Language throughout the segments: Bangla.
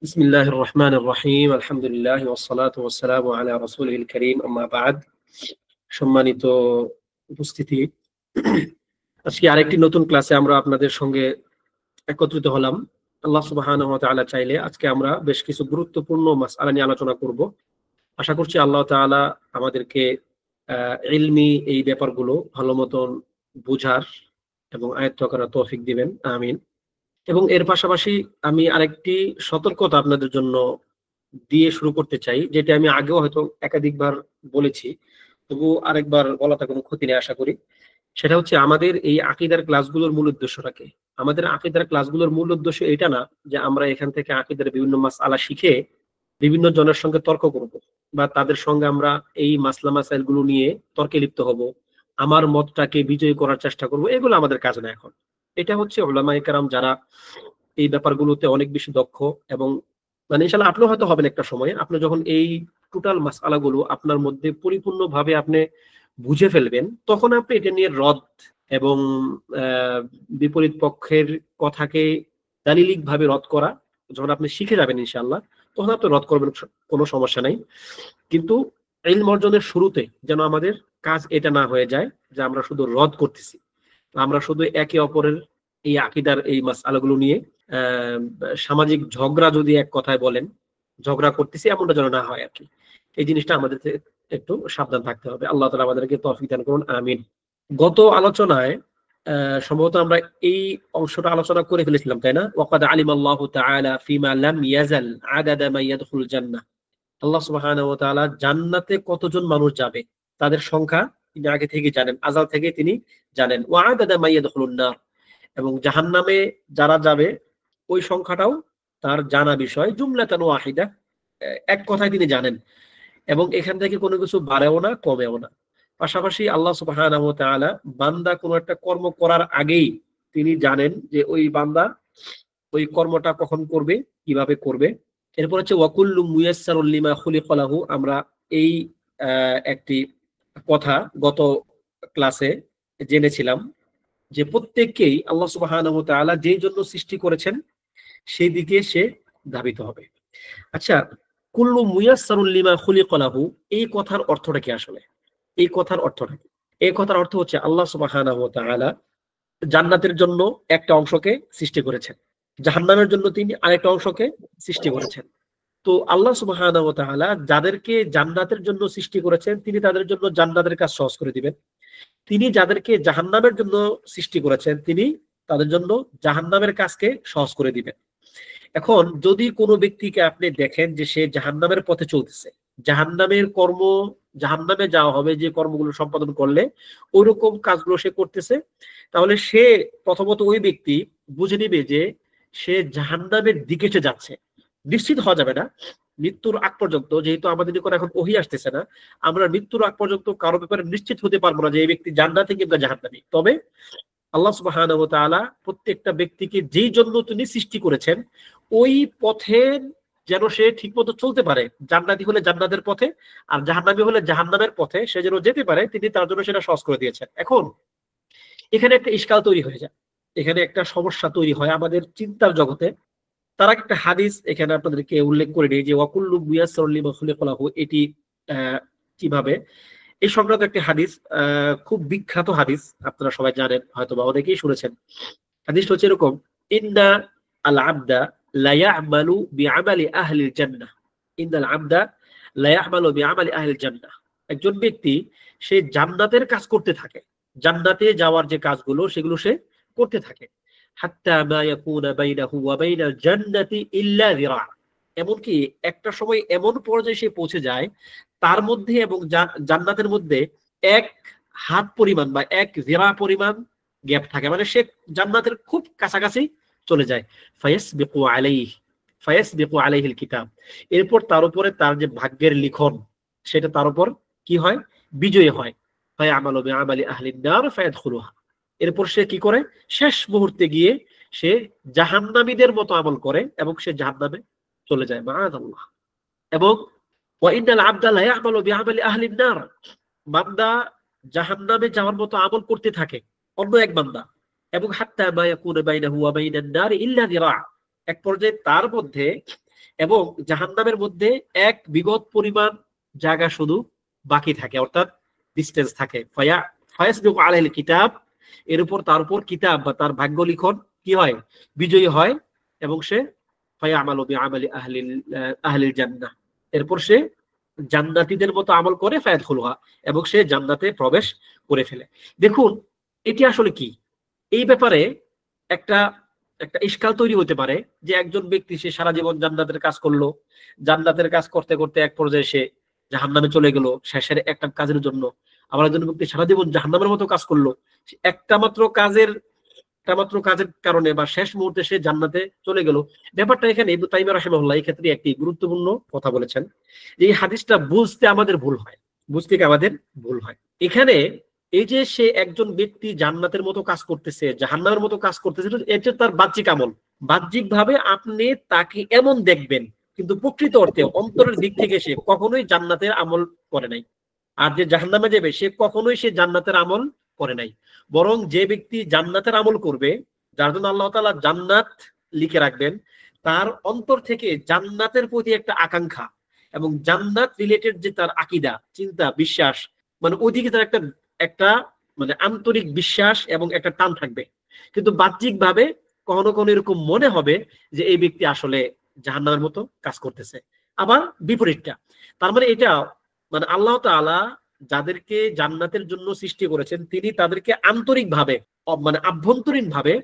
বিসমিল্লাহির রহমানির রহিম আলহামদুলিল্লাহ ওয়াসসালাতু ওয়াসসালামু আলা রাসূলিল কারীম আম্মা বা'দ। সম্মানিত উপস্থিতি, আজকে আরেকটি নতুন ক্লাসে আমরা আপনাদের সঙ্গে একত্রিত হলাম। আল্লাহ সুবহানাহু ওয়া তাআলা চাইলে আজকে আমরা বেশ কিছু গুরুত্বপূর্ণ মাসআলা নিয়ে আলোচনা করব। আশা করছি আল্লাহ তাআলা আমাদেরকে ইলমি এই ব্যাপারগুলো ভালো মতন বোঝার এবং আয়ত্ত করার তৌফিক দিবেন, আমিন। এবং এর পাশাপাশি আমি আরেকটি সতর্কতা আপনাদের জন্য দিয়ে শুরু করতে চাই, যেটা আমি আগেও হয়তো একাধিকবার বলেছি, তবু আরেকবার বলাটা কোনো ক্ষতি নেই আশা করি। সেটা হচ্ছে আমাদের এই আকীদার ক্লাসগুলোর মূল উদ্দেশ্যটাকে। আমাদের আকীদার ক্লাসগুলোর মূল উদ্দেশ্য এটা না যে আমরা এখান থেকে আকীদার বিভিন্ন মাসআলা শিখে বিভিন্ন জনের সঙ্গে তর্ক করব, বা তাদের সঙ্গে আমরা এই মাসলা মাসাইল গুলো নিয়ে তর্কে লিপ্ত হব, আমার মতটাকে বিজয়ী করার চেষ্টা করব। এগুলো আমাদের কাজ না। এখন এটা হচ্ছে উলামায়ে কেরাম যারা এই ব্যাপারগুলোতে অনেক বেশি দক্ষ, এবং মানে ইনশাআল্লাহ আপনিও হয়তো হবেন একটা সময়ে, আপনি যখন এই টোটাল মাসআলাগুলো আপনার মধ্যে পরিপূর্ণভাবে আপনি বুঝে ফেলবেন, তখন আপনি এটা নিয়ে রদ এবং বিপরীত পক্ষের কথাকে দালিলিক ভাবে রদ করা যখন আপনি শিখে যাবেন ইনশাআল্লাহ, তখন আপনি রদ করবেন, কোনো সমস্যা নাই। কিন্তু ইলম অর্জনের শুরুতে যেন আমাদের কাজ এটা না হয়ে যায় যে আমরা শুধু রদ করতেছি, আমরা শুধু একে অপরের এই আকীদার এই মাসআলাগুলো নিয়ে সামাজিক ঝগড়া, যদি এক কথায় বলেন ঝগড়া করতেছি, এমনটা যেন না হয় আর কি। এই জিনিসটা আমাদের একটু সাবধান থাকতে হবে। আল্লাহ তাআলা আমাদেরকে তৌফিক দান করুন, আমিন। গত আলোচনায় সম্ভবত আমরা এই অংশটা আলোচনা করে ফেলেছিলাম, তাই না? ওয়াকাদ আলিমাল্লাহু তাআলা ফিমা লাম ইয়াজাল আদাদা মা ইয়াদখুল জান্নাহ। আল্লাহ সুবহানাহু ওয়া তাআলা জান্নাতে কতজন মানুষ যাবে তাদের সংখ্যা তিনি আগে থেকে জানেন, আযাল থেকে তিনি জানেন। ওয়া আদাদা মা ইয়াদখুলুন নার, এবং জাহান্নামে যারা যাবে ওই সংখ্যাটাও তার জানা বিষয়। জুমলাতান ওয়াহিদা, এক কথায় তিনি জানেন, এবং এখান থেকে কোনো কিছু বাড়েও না কমেও না। পাশাপাশি আল্লাহ সুবহানাহু ওয়া তাআলা বান্দা কোনো একটা কর্ম করার আগেই তিনি জানেন যে ওই বান্দা ওই কর্মটা কখন করবে, কিভাবে করবে। এরপর হচ্ছে ওয়াকুল্লু মুয়াসসারুল লিমা খুলিকা লাহু। আমরা এই একটি কথা গত ক্লাসে জেনেছিলাম যে প্রত্যেককেই আল্লাহ সুবহানাহু ওয়া তাআলা যেই জন্য সৃষ্টি করেছেন সেই দিকে সে ধাবিত হবে। আচ্ছা, কুল্লু মুয়াসসারুল লিমা খুলিকা লাহু, এই কথার অর্থটা কি আসলে? এই কথার অর্থটা কি? এই কথার অর্থ হচ্ছে আল্লাহ সুবহানাহু ওয়া তাআলা জান্নাতের জন্য একটা অংশকে সৃষ্টি করেছেন, জাহান্নামের জন্য তিনি আরেকটা অংশকে সৃষ্টি করেছেন। তো আল্লাহ সুবহানাহু ওয়া তাআলা যাদেরকে জান্নাতের জন্য সৃষ্টি করেছেন তিনি তাদের জন্য জান্নাতের কাজ সহজ করে দিবেন। তিনি যাদেরকে জাহান্নামের জন্য সৃষ্টি করেছেন তিনি তাদের জন্য জাহান্নামের কাজকে সহজ করে দিবেন। এখন যদি কোনো ব্যক্তিকে আপনি দেখেন যে সে জাহান্নামের পথে চলতেছে, জাহান্নামের কর্ম, জাহান্নামে যাওয়া হবে যে কর্মগুলো সম্পাদন করলে ওইরকম কাজগুলো সে করতেছে, তাহলে সে প্রথমত ওই ব্যক্তি বুঝে নিবে যে সে জাহান্নামের দিকে সে যাচ্ছে। নিশ্চিত হওয়া যাবে না মৃত্যুর আগ পর্যন্ত, যেহেতু আমাদের নিকট এখন ওহী আসতেছে না, আমরা মৃত্যুর আগ পর্যন্ত কারো ব্যাপারে নিশ্চিত হতে পারবো না যে এই ব্যক্তি জান্নাতে কিংবা জাহান্নামী। তবে আল্লাহ সুবহানাহু ওয়া তাআলা প্রত্যেকটা ব্যক্তিকে যেই জন্য তিনি সৃষ্টি করেছেন ওই পথে যেন সে ঠিকমতো চলতে পারে, জান্নাতি হলে জান্নাতের পথে আর জাহান্নামী হলে জাহান্নামের পথে সে যেন যেতে পারে, তিনি তার জন্য সেটা সহজ করে দিয়েছেন। এখন এখানে একটা ইশকাল তৈরি হয়ে যায়, এখানে একটা সমস্যা তৈরি হয় আমাদের চিন্তার জগতে। তার একটা হাদিস এখানে আপনাদেরকে উল্লেখ করে নিই যে ওয়াকুল্লু মুয়াসসারুল লিমা খুলিকা লাহু, এটি কিভাবে, এই সংক্রান্ত একটি হাদিস, খুব বিখ্যাত হাদিস, আপনারা সবাই জানেন, হয়তো বা অনেকেই শুনেছেন। হাদিসটা হচ্ছে এরকম: ইন্না আল আবদা লা ইয়ামালু বিআমালি আহলিল জান্নাহ, ইন্নাল আবদা লা ইয়ামালু বিআমালি আহলিল জান্নাহ। একজন ব্যক্তি সে জান্নাতের কাজ করতে থাকে, জান্নাতে যাওয়ার যে কাজগুলো সেগুলো সে করতে থাকে। হাত্তা মা ইয়াকুনা বাইনাহু ওয়া বাইনাল জান্নাতি ইল্লা যিরা, এমনকি একটা সময় এমন পর্যায়ে সে পৌঁছে যায় তার মধ্যে এবং জান্নাতের মধ্যে এক হাত পরিমাণ বা এক যিরা পরিমাণ গ্যাপ থাকে, মানে সে জান্নাতের খুব কাছাকাছি চলে যায়। ফায়াসবিকু আলাইহিল কিতাব, এরপর তার উপরে তার যে ভাগ্যের লিখন সেটা তার উপর কি হয়, বিজয়ী হয়। ফায়ামালু বিআমালি আহলিন নার ফায়াদখুলুহা, এরপর সে কি করে, শেষ মুহূর্তে গিয়ে সে জাহান্নামীদের মতো আমল করে এবং সে জাহান্নামে চলে যায়, মাআযাল্লাহ। এবং ওয়া ইন্নাল আবদা লা ইয়ামালু বিআমালি আহলিন নার, বান্দা জাহান্নামে যাওয়ার মতো আমল করতে থাকে অন্য এক বান্দা, এবং হাত্তা মা ইয়াকুনু বাইনাহু ওয়া বাইনান নার ইল্লা যিরা, এক পর্যায়ে তার মধ্যে এবং জাহান্নামের মধ্যে এক বিগত পরিমাণ জায়গা শুধু বাকি থাকে, অর্থাৎ ডিস্টেন্স থাকে। ফায়াসবিকু আলাইহিল কিতাব, এর উপর তার উপর কিতাব বা তার ভাগ্য লিখন কি হয়, বিজয়ী হয়, এবং সে ফায়ামালু বিআমালি আহলিল জান্নাহ, এরপর সে জান্নাতীদের মতো আমল করে ফায়াদখুলুহা, এবং সে জান্নাতে প্রবেশ করে ফেলে। দেখুন এটি আসলে কি, এই ব্যাপারে একটা একটা ইশকাল তৈরি হতে পারে যে একজন ব্যক্তি সে সারা জীবন জান্নাতের কাজ করলো, জান্নাতের কাজ করতে করতে এক পর্যায়ে সে জাহান্নামে চলে গেল শেষের একটা কাজের জন্য। আবার একজন ব্যক্তি সারা জীবন জাহান্নামের মতো কাজ করলো, একটা মাত্র কাজের কারণে বা শেষ মুহূর্তে সে জান্নাতে চলে গেল। ব্যাপারটা এখানে ইবনে তাইমিয়া রাহিমাহুল্লাহ এই ক্ষেত্রে একটি গুরুত্বপূর্ণ কথা বলেছেন, যে এই হাদিসটা বুঝতে আমাদের ভুল হয়। এখানে এই যে সে একজন ব্যক্তি জান্নাতের মতো কাজ করতেছে, জাহান্নামের মতো কাজ করতেছে, এটা তার বাহ্যিক আমল। বাহ্যিক ভাবে আপনি তাকে এমন দেখবেন, কিন্তু প্রকৃত অর্থে অন্তরের দিক থেকে সে কখনোই জান্নাতের আমল করে নাই। আর যে জাহান্নামে যাবে সে কখনোই সে জান্নাতের আমল করে নাই। বরং যে ব্যক্তি জান্নাতের আমল করবে, যার জন্য আল্লাহ তাআলা জান্নাত লিখে রাখবেন, তার অন্তর থেকে জান্নাতের প্রতি একটা আকাঙ্ক্ষা এবং জান্নাত রিলেটেড যে তার আকীদা, চিন্তা, বিশ্বাস, মানে ওইদিকে তার একটা একটা মানে আন্তরিক বিশ্বাস এবং একটা টান থাকবে। কিন্তু বাহ্যিক ভাবে কখনো কখনো এরকম মনে হবে যে এই ব্যক্তি আসলে জাহান্নামের মতো কাজ করতেছে। আবার বিপরীতটা, তার মানে এটা মানে আল্লাহ তাআলা যাদেরকে জান্নাতের জন্য সৃষ্টি করেছেন, তিনি তাদেরকে আন্তরিক ভাবে মানে আভ্যন্তরীণ ভাবে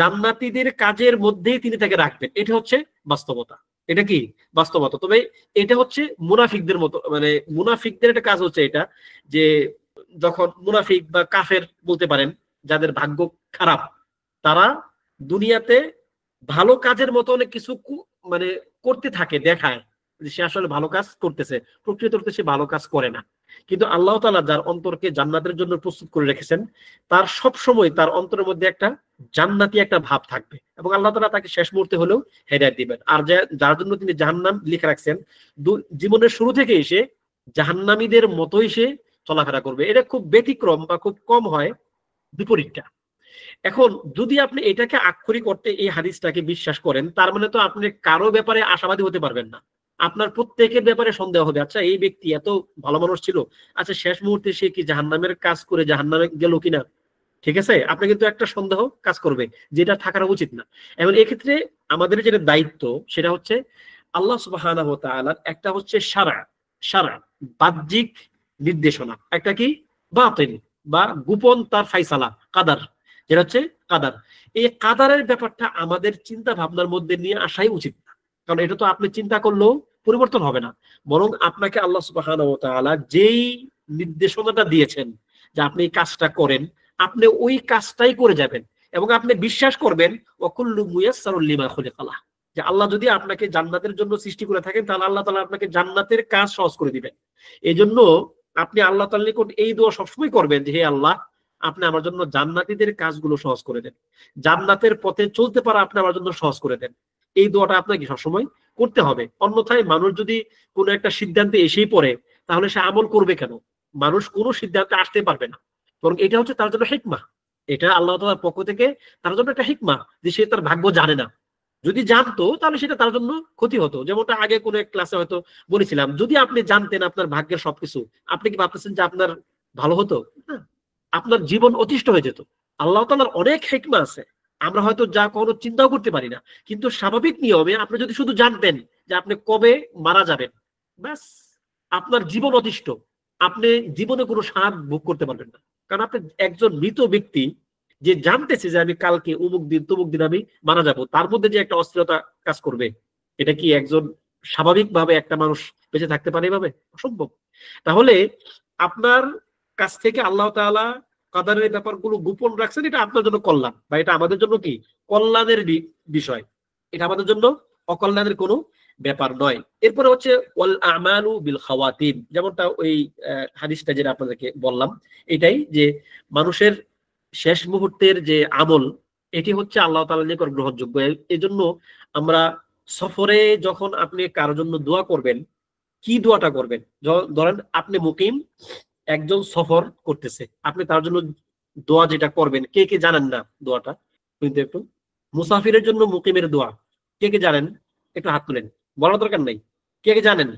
জান্নাতীদের কাজের মধ্যেই তিনি তাকে রাখবেন। এটা হচ্ছে বাস্তবতা। এটা কি বাস্তবতা? তবে এটা হচ্ছে মুনাফিকদের মতো, মানে মুনাফিকদের একটা কাজ হচ্ছে এটা, যে যখন মুনাফিক বা কাফের বলতে পারেন, যাদের ভাগ্য খারাপ, তারা দুনিয়াতে ভালো কাজের মতো অনেক কিছু মানে করতে থাকে, দেখায় যে সে আসলে ভালো কাজ করতেছে, প্রকৃত অর্থে সে ভালো কাজ করে না। কিন্তু আল্লাহ তাআলা যার অন্তরকে জান্নাতের জন্য প্রস্তুত করে রেখেছেন, তার সব সময় তার অন্তরের মধ্যে একটা জান্নাতি একটা ভাব থাকবে, এবং আল্লাহ তাআলা তাকে শেষ মুহূর্তে হলেও হেদায়েত দিবেন। আর যার জন্য তিনি জাহান্নাম লিখে রাখছেন, জীবনের শুরু থেকে এসে জাহান্নামীদের মতোই সে চলাফেরা করবে। এটা খুব ব্যতিক্রম বা খুব কম হয় বিপরীতটা। এখন যদি আপনি এটাকে আক্ষরিক করতে এই হাদিসটাকে বিশ্বাস করেন, তার মানে তো আপনি কারো ব্যাপারে আশাবাদী হতে পারবেন না। আপনার প্রত্যেকের ব্যাপারে সন্দেহ হবে, আচ্ছা এই ব্যক্তি এত ভালো মানুষ ছিল, আচ্ছা শেষ মুহূর্তে সে কি জাহান্নামের কাজ করে জাহান্নামে গেল কিনা। ঠিক আছে, আপনি কিন্তু একটা সন্দেহ কাজ করবে, যেটা থাকার উচিত না। এবং এক্ষেত্রে আমাদের যেটা দায়িত্ব সেটা হচ্ছে আল্লাহ সুবহানাহু ওয়া তাআলার একটা হচ্ছে শারআ বাহ্যিক নির্দেশনা, একটা কি বাতিন বা গোপন তার ফায়সালা, কাদার, যেটা হচ্ছে কাদার। এই কাদারের ব্যাপারটা আমাদের চিন্তা ভাবনার মধ্যে নিয়ে আসাই উচিত না, কারণ এটা তো আপনি চিন্তা করলেও পরিবর্তন হবে না। বরং আপনাকে আল্লাহ সুবহানাহু ওয়া তাআলা যেই নির্দেশনাটা দিয়েছেন যে আপনি এই কাজটা করেন, আপনি ওই কাজটাই করে যাবেন, এবং আপনি বিশ্বাস করবেন ওয়াকুল্লু মুয়াসসারুল লিমা খুলিকা লাহ, যে আল্লাহ যদি আপনাকে জান্নাতের জন্য সৃষ্টি করে থাকেন, তাহলে আল্লাহ তাআলা আপনাকে জান্নাতের কাজ সহজ করে দিবেন। এই জন্য আপনি আল্লাহ তাআলার নিকট এই দোয়া সবসময় করবেন যে হে আল্লাহ, আপনি আমার জন্য জান্নাতীদের কাজগুলো সহজ করে দেন, জান্নাতের পথে চলতে পারা আপনি আমার জন্য সহজ করে দেন। এই দোয়াটা আপনাকে সবসময় করতে হবে। অন্যথায় মানুষ যদি কোনো একটা সিদ্ধান্তে এসেই পড়ে, তাহলে সে আমল করবে কেন? মানুষ কোনো সিদ্ধান্তে আসতে পারবে না। বরং এটা হচ্ছে তার জন্য হিকমা, এটা আল্লাহ তাআলার পক্ষ থেকে তার জন্য একটা হিকমা, যে সে তার ভাগ্য জানে না। যদি জানতো তাহলে সেটা তার জন্য ক্ষতি হতো। যেমনটা আগে কোনো এক ক্লাসে হয়তো বলেছিলাম, যদি আপনি জানতেন আপনার ভাগ্যের সবকিছু, আপনি কি ভাবতেছেন যে আপনার ভালো হতো? না, আপনার জীবন অতিষ্ঠ হয়ে যেত। আল্লাহ তাআলার অনেক হিকমা আছে, আমরা হয়তো যা কখনো চিন্তাও করতে পারি না। কিন্তু স্বাভাবিক নিয়মে আপনি যদি শুধু জানতেন যে আপনি কবে মারা যাবেন, ব্যাস আপনার জীবন অতিষ্ঠ, আপনি জীবনে কোনো স্বাদ ভোগ করতে পারবেন না। কারণ আপনি একজন মৃত ব্যক্তি যে জানতেছে যে আমি কালকে অমুক দিন তমুক দিন আমি মারা যাব, তার মধ্যে যে একটা অস্থিরতা কাজ করবে, এটা কি একজন স্বাভাবিকভাবে একটা মানুষ বেঁচে থাকতে পারে এভাবে? অসম্ভব। তাহলে আপনার কাছ থেকে আল্লাহ তাআলা কাদারের ব্যাপারগুলো গোপন রাখছেন, এটা আপনার জন্য কল্যাণ, বা এটা আমাদের জন্য কি কল্যাণের বিষয়, এটা আমাদের জন্য অকল্যাণের কোনো ব্যাপার নয়। এরপরে হচ্ছে ওয়াল আমালু বিল খাওয়াতিম, যেমনটা ওই হাদিসটা যেটা আপনাদেরকে বললাম, এটাই যে মানুষের শেষ মুহূর্তের যে আমল, এটি হচ্ছে আল্লাহ তাআলার নিকট গ্রহণযোগ্য। এজন্য আমরা সফরে যখন আপনি কারোর জন্য দোয়া করবেন, কি দোয়াটা করবেন? ধরেন আপনি মুকিম, একজন সফর করতেছে, আপনি তার জন্য দোয়া যেটা করবেন, কে কে জানেন না দোয়াটা? কিন্তু একটু মুসাফিরের জন্য মুকিমের দোয়া কে কে জানেন? একটু হাত তুলেন। বলার দরকার নাই। কে কে জানেন?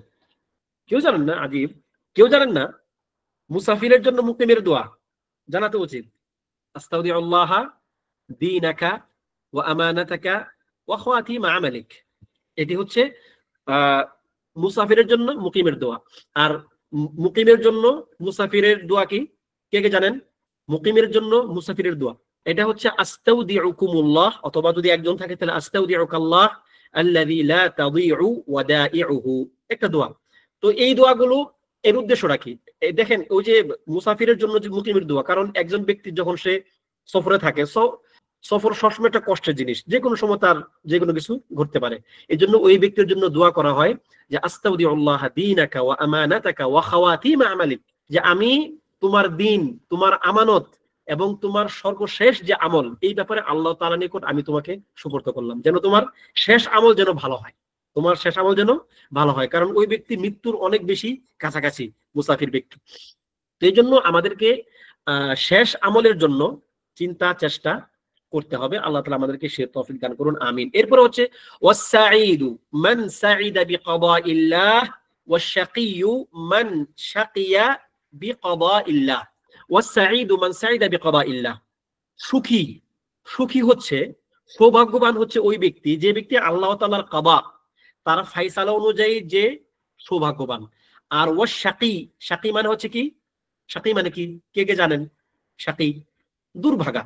কেউ জানেন না? আজীব, কেউ জানেন না? মুসাফিরের জন্য মুকিমের দোয়া জানা তো উচিত। আস্তাউদিউল্লাহ দীনাকা ওয়া আমানাতাকা ওয়া খাওয়াতিমা আমালিক। এটি হচ্ছে মুসাফিরের জন্য মুকিমের দোয়া। আর মুকিমের জন্য মুসাফিরের দোয়া কি? কে কে জানেন? মুকিমের জন্য মুসাফিরের দোয়া এটা হচ্ছে আস্তাউদিউকুমুল্লাহ, অথবা যদি একজন থাকে তাহলে আস্তাউদিউকাল্লাহ আল্লাযী লা তাযীউ ওয়াদাইউহু, একটা দোয়া। তো এই দোয়াগুলো এর উদ্দেশ্যটা কি? দেখেন, ওই যে মুসাফিরের জন্য যে মুকিমের দোয়া, কারণ একজন ব্যক্তি যখন সে সফরে থাকে, সফর সবসময় একটা কষ্টের জিনিস, যে কোনো সময় তার যে কোনো কিছু ঘটতে পারে। এই জন্য ওই ব্যক্তির জন্য দোয়া করা হয় যে আস্তাউদিউল্লাহ দীনাকা ওয়া আমানাতাকা ওয়া খাওয়াতিমা আমালিক, যে আমি তোমার দিন, তোমার আমানত এবং তোমার সর্বশেষ যে আমল, এই ব্যাপারে আল্লাহ তাআলার নিকট আমি তোমাকে সুপর্দ করলাম, যেন তোমার শেষ আমল যেন ভালো হয়, তোমার শেষ আমল যেন ভালো হয়। কারণ ওই ব্যক্তি মৃত্যুর অনেক বেশি কাছাকাছি, মুসাফির ব্যক্তি। তো এই জন্য আমাদেরকে শেষ আমলের জন্য চিন্তা চেষ্টা করতে হবে। আল্লাহ তাআলা আমাদেরকে সে তৌফিক দান করুন, আমিন। এরপর হচ্ছে ওয়াসসাঈদু মান সাঈদা বিকাদাইল্লাহ ওয়াশশাকিয়্যু মান শাকিয়া বিকাদাইল্লাহ। ওয়াসসাঈদু মান সাঈদা বিকাদাইল্লাহ, সুখী, সুখী হচ্ছে, সৌভাগ্যবান হচ্ছে ওই ব্যক্তি যে ব্যক্তি আল্লাহ তাআলার কাদা, তার ফায়সালা অনুযায়ী যে সৌভাগ্যবান। আর ওয়াশশাকি, শাকি মানে হচ্ছে কি? শাকি মানে কি? কে কে জানেন? শাকি দুর্ভাগা,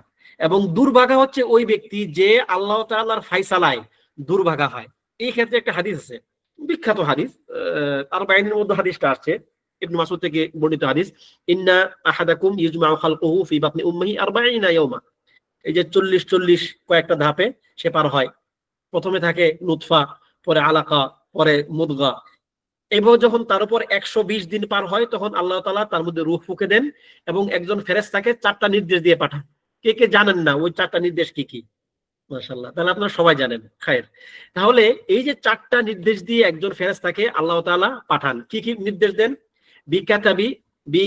এবং দুর্ভাগা হচ্ছে ওই ব্যক্তি যে আল্লাহ তাআলার ফায়সালায় দুর্ভাগা হয়। এই ক্ষেত্রে একটা হাদিস আছে, বিখ্যাত হাদিস, আর বাইনের মধ্যে হাদিসটা আসছে, ইবনে মাসউদ থেকে বর্ণিত হাদিস, ইন্না আহাদাকুম ইজমাউ খালকুহু ফি বাতনি উম্মিহি 40 ইয়াওমা। এই যে 40 কয়েকটা ধাপে সে পার হয়। প্রথমে থাকে নুতফা, পরে আলাকা, পরে মুদগা। এভাবে যখন তার উপর 120 দিন পার হয়, তখন আল্লাহ তাআলা তার মধ্যে রূহ ফুঁকে দেন এবং একজন ফেরেশতাকে 4টা নির্দেশ দিয়ে পাঠান। কে কে জানেন না ওই 4টা নির্দেশ কি কি? মাশাআল্লাহ, তাহলে আপনারা সবাই জানেন, খায়ের। তাহলে এই যে 4টা নির্দেশ দিয়ে একজন ফেরেশতাকে আল্লাহ তাআলা পাঠান, কি কি নির্দেশ দেন? বিকাতাবি বি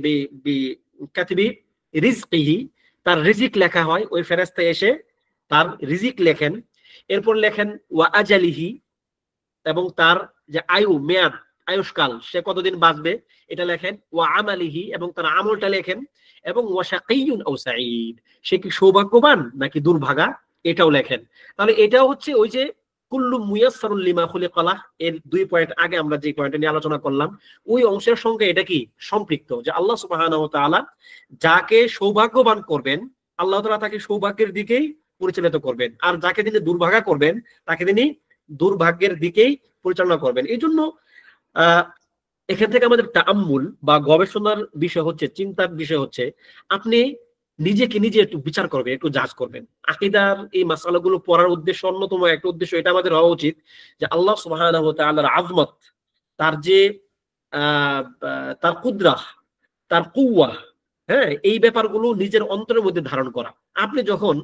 বি বি কাতিবি রিজকিহি, তার রিজিক লেখা হয়, ওই ফেরেশতা এসে তার রিজিক লেখেন। এরপর লেখেন ওয়া আজালিহি, এবং তার যে আয়ু, মেয়াদ, আয়ুষ্কাল, সে কতদিন বাঁচবে এটা লেখেন। ওয়া আমালিহি, এবং তার আমলটা লেখেন। এবং ওয়া শাকিয়্যুন আও সাঈদ, সে কি সৌভাগ্যবান নাকি দুর্ভাগা, এটাও লেখেন। তাহলে এটাও হচ্ছে ওই যে কুল্লু মুয়াসসারুল লিমা খুলিকা লাহ, এর 2 পয়েন্ট আগে আমরা যে পয়েন্টটা নিয়ে আলোচনা করলাম, ওই অংশের সঙ্গে এটা কি সম্পৃক্ত, যে আল্লাহ সুবহানাহু ওয়া তাআলা যাকে সৌভাগ্যবান করবেন, আল্লাহ তাআলা তাকে সৌভাগ্যের দিকেই পরিচালিত করবেন, আর যাকে তিনি দুর্ভাগা করবেন তাকে তিনি দুর্ভাগ্যের দিকেই পরিচালনা করবেন। এই জন্য এখান থেকে আমাদের তাআম্মুল বা গবেষণার বিষয় হচ্ছে, চিন্তার বিষয় হচ্ছে, আপনি নিজেকে নিজে একটু বিচার করবেন, একটু জাজ করবেন। আকীদার এই মাসালাগুলো পড়ার উদ্দেশ্য, অন্যতম একটা উদ্দেশ্য এটা আমাদের হওয়া উচিত যে আল্লাহ সুবহানাহু ওয়া তাআলার আযমত, তার যে তার কুদরাহ, তার কুওয়া, হ্যাঁ, এই ব্যাপারগুলো নিজের অন্তরের মধ্যে ধারণ করা। আপনি যখন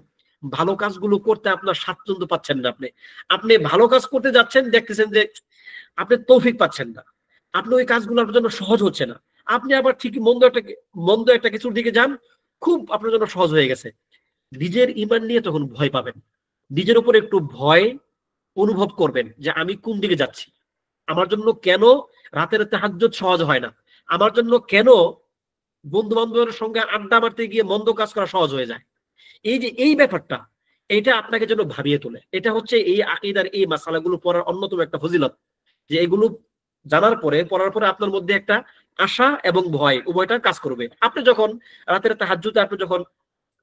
ভালো কাজগুলো করতে আপনার স্বাচ্ছন্দ্য পাচ্ছেন না, আপনি ভালো কাজ করতে যাচ্ছেন, দেখতেছেন যে আপনি তৌফিক পাচ্ছেন না, আপনি ওই কাজগুলো আপনার জন্য সহজ হচ্ছে না, আপনি আবার ঠিকই মন্দ একটা কিছুর দিকে যান, খুব আপনার জন্য সহজ হয়ে গেছে, নিজের ঈমান নিয়ে তখন ভয় পাবেন, নিজের উপর একটু ভয় অনুভব করবেন যে আমি কোন দিকে যাচ্ছি, আমার জন্য কেন রাতের তাহাজ্জুদ সহজ হয় না, আমার জন্য কেন বন্ধু বান্ধবের সঙ্গে আড্ডা মারতে গিয়ে মন্দ কাজ করা সহজ হয়ে যায়। এই যে এই ব্যাপারটা, এটা আপনাকে যেন ভাবিয়ে তোলে। এটা হচ্ছে এই আকীদার এই মাসালাগুলো পড়ার অন্যতম একটা ফজিলত, যে এগুলো জানার পরে, পড়ার পরে আপনার মধ্যে একটা আশা এবং ভয় উভয়টা কাজ করবে। আপনি যখন রাতের তাহাজ্জুদে আপনি যখন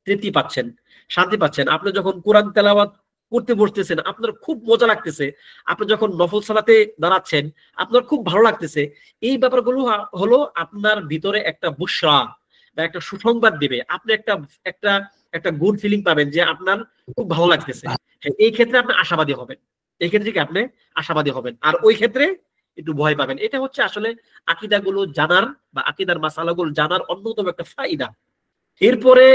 তৃপ্তি পাচ্ছেন, শান্তি পাচ্ছেন, আপনি যখন কোরআন তেলাওয়াত করতে বসতেছেন আপনার খুব মজা লাগতেছে, আপনি যখন নফল সালাতে দাঁড়াচ্ছেন আপনার খুব ভালো লাগতেছে, এই ব্যাপারগুলো হলো আপনার ভিতরে একটা বুশরা বা একটা সুসংবাদ দিবে। আপনি একটা একটা একটা গুড ফিলিং পাবেন যে আপনার খুব ভালো লাগতেছে। এই ক্ষেত্রে আপনি আশাবাদী হবেন, এই ক্ষেত্রে কি আপনি আশাবাদী হবেন, আর ওই ক্ষেত্রে একটু ভয় পাবেন। এটা হচ্ছে আসলে আকীদাগুলো জানার বা আকীদার মাসালাগুলো জানার অন্যতম একটা ফায়দা। এরপরে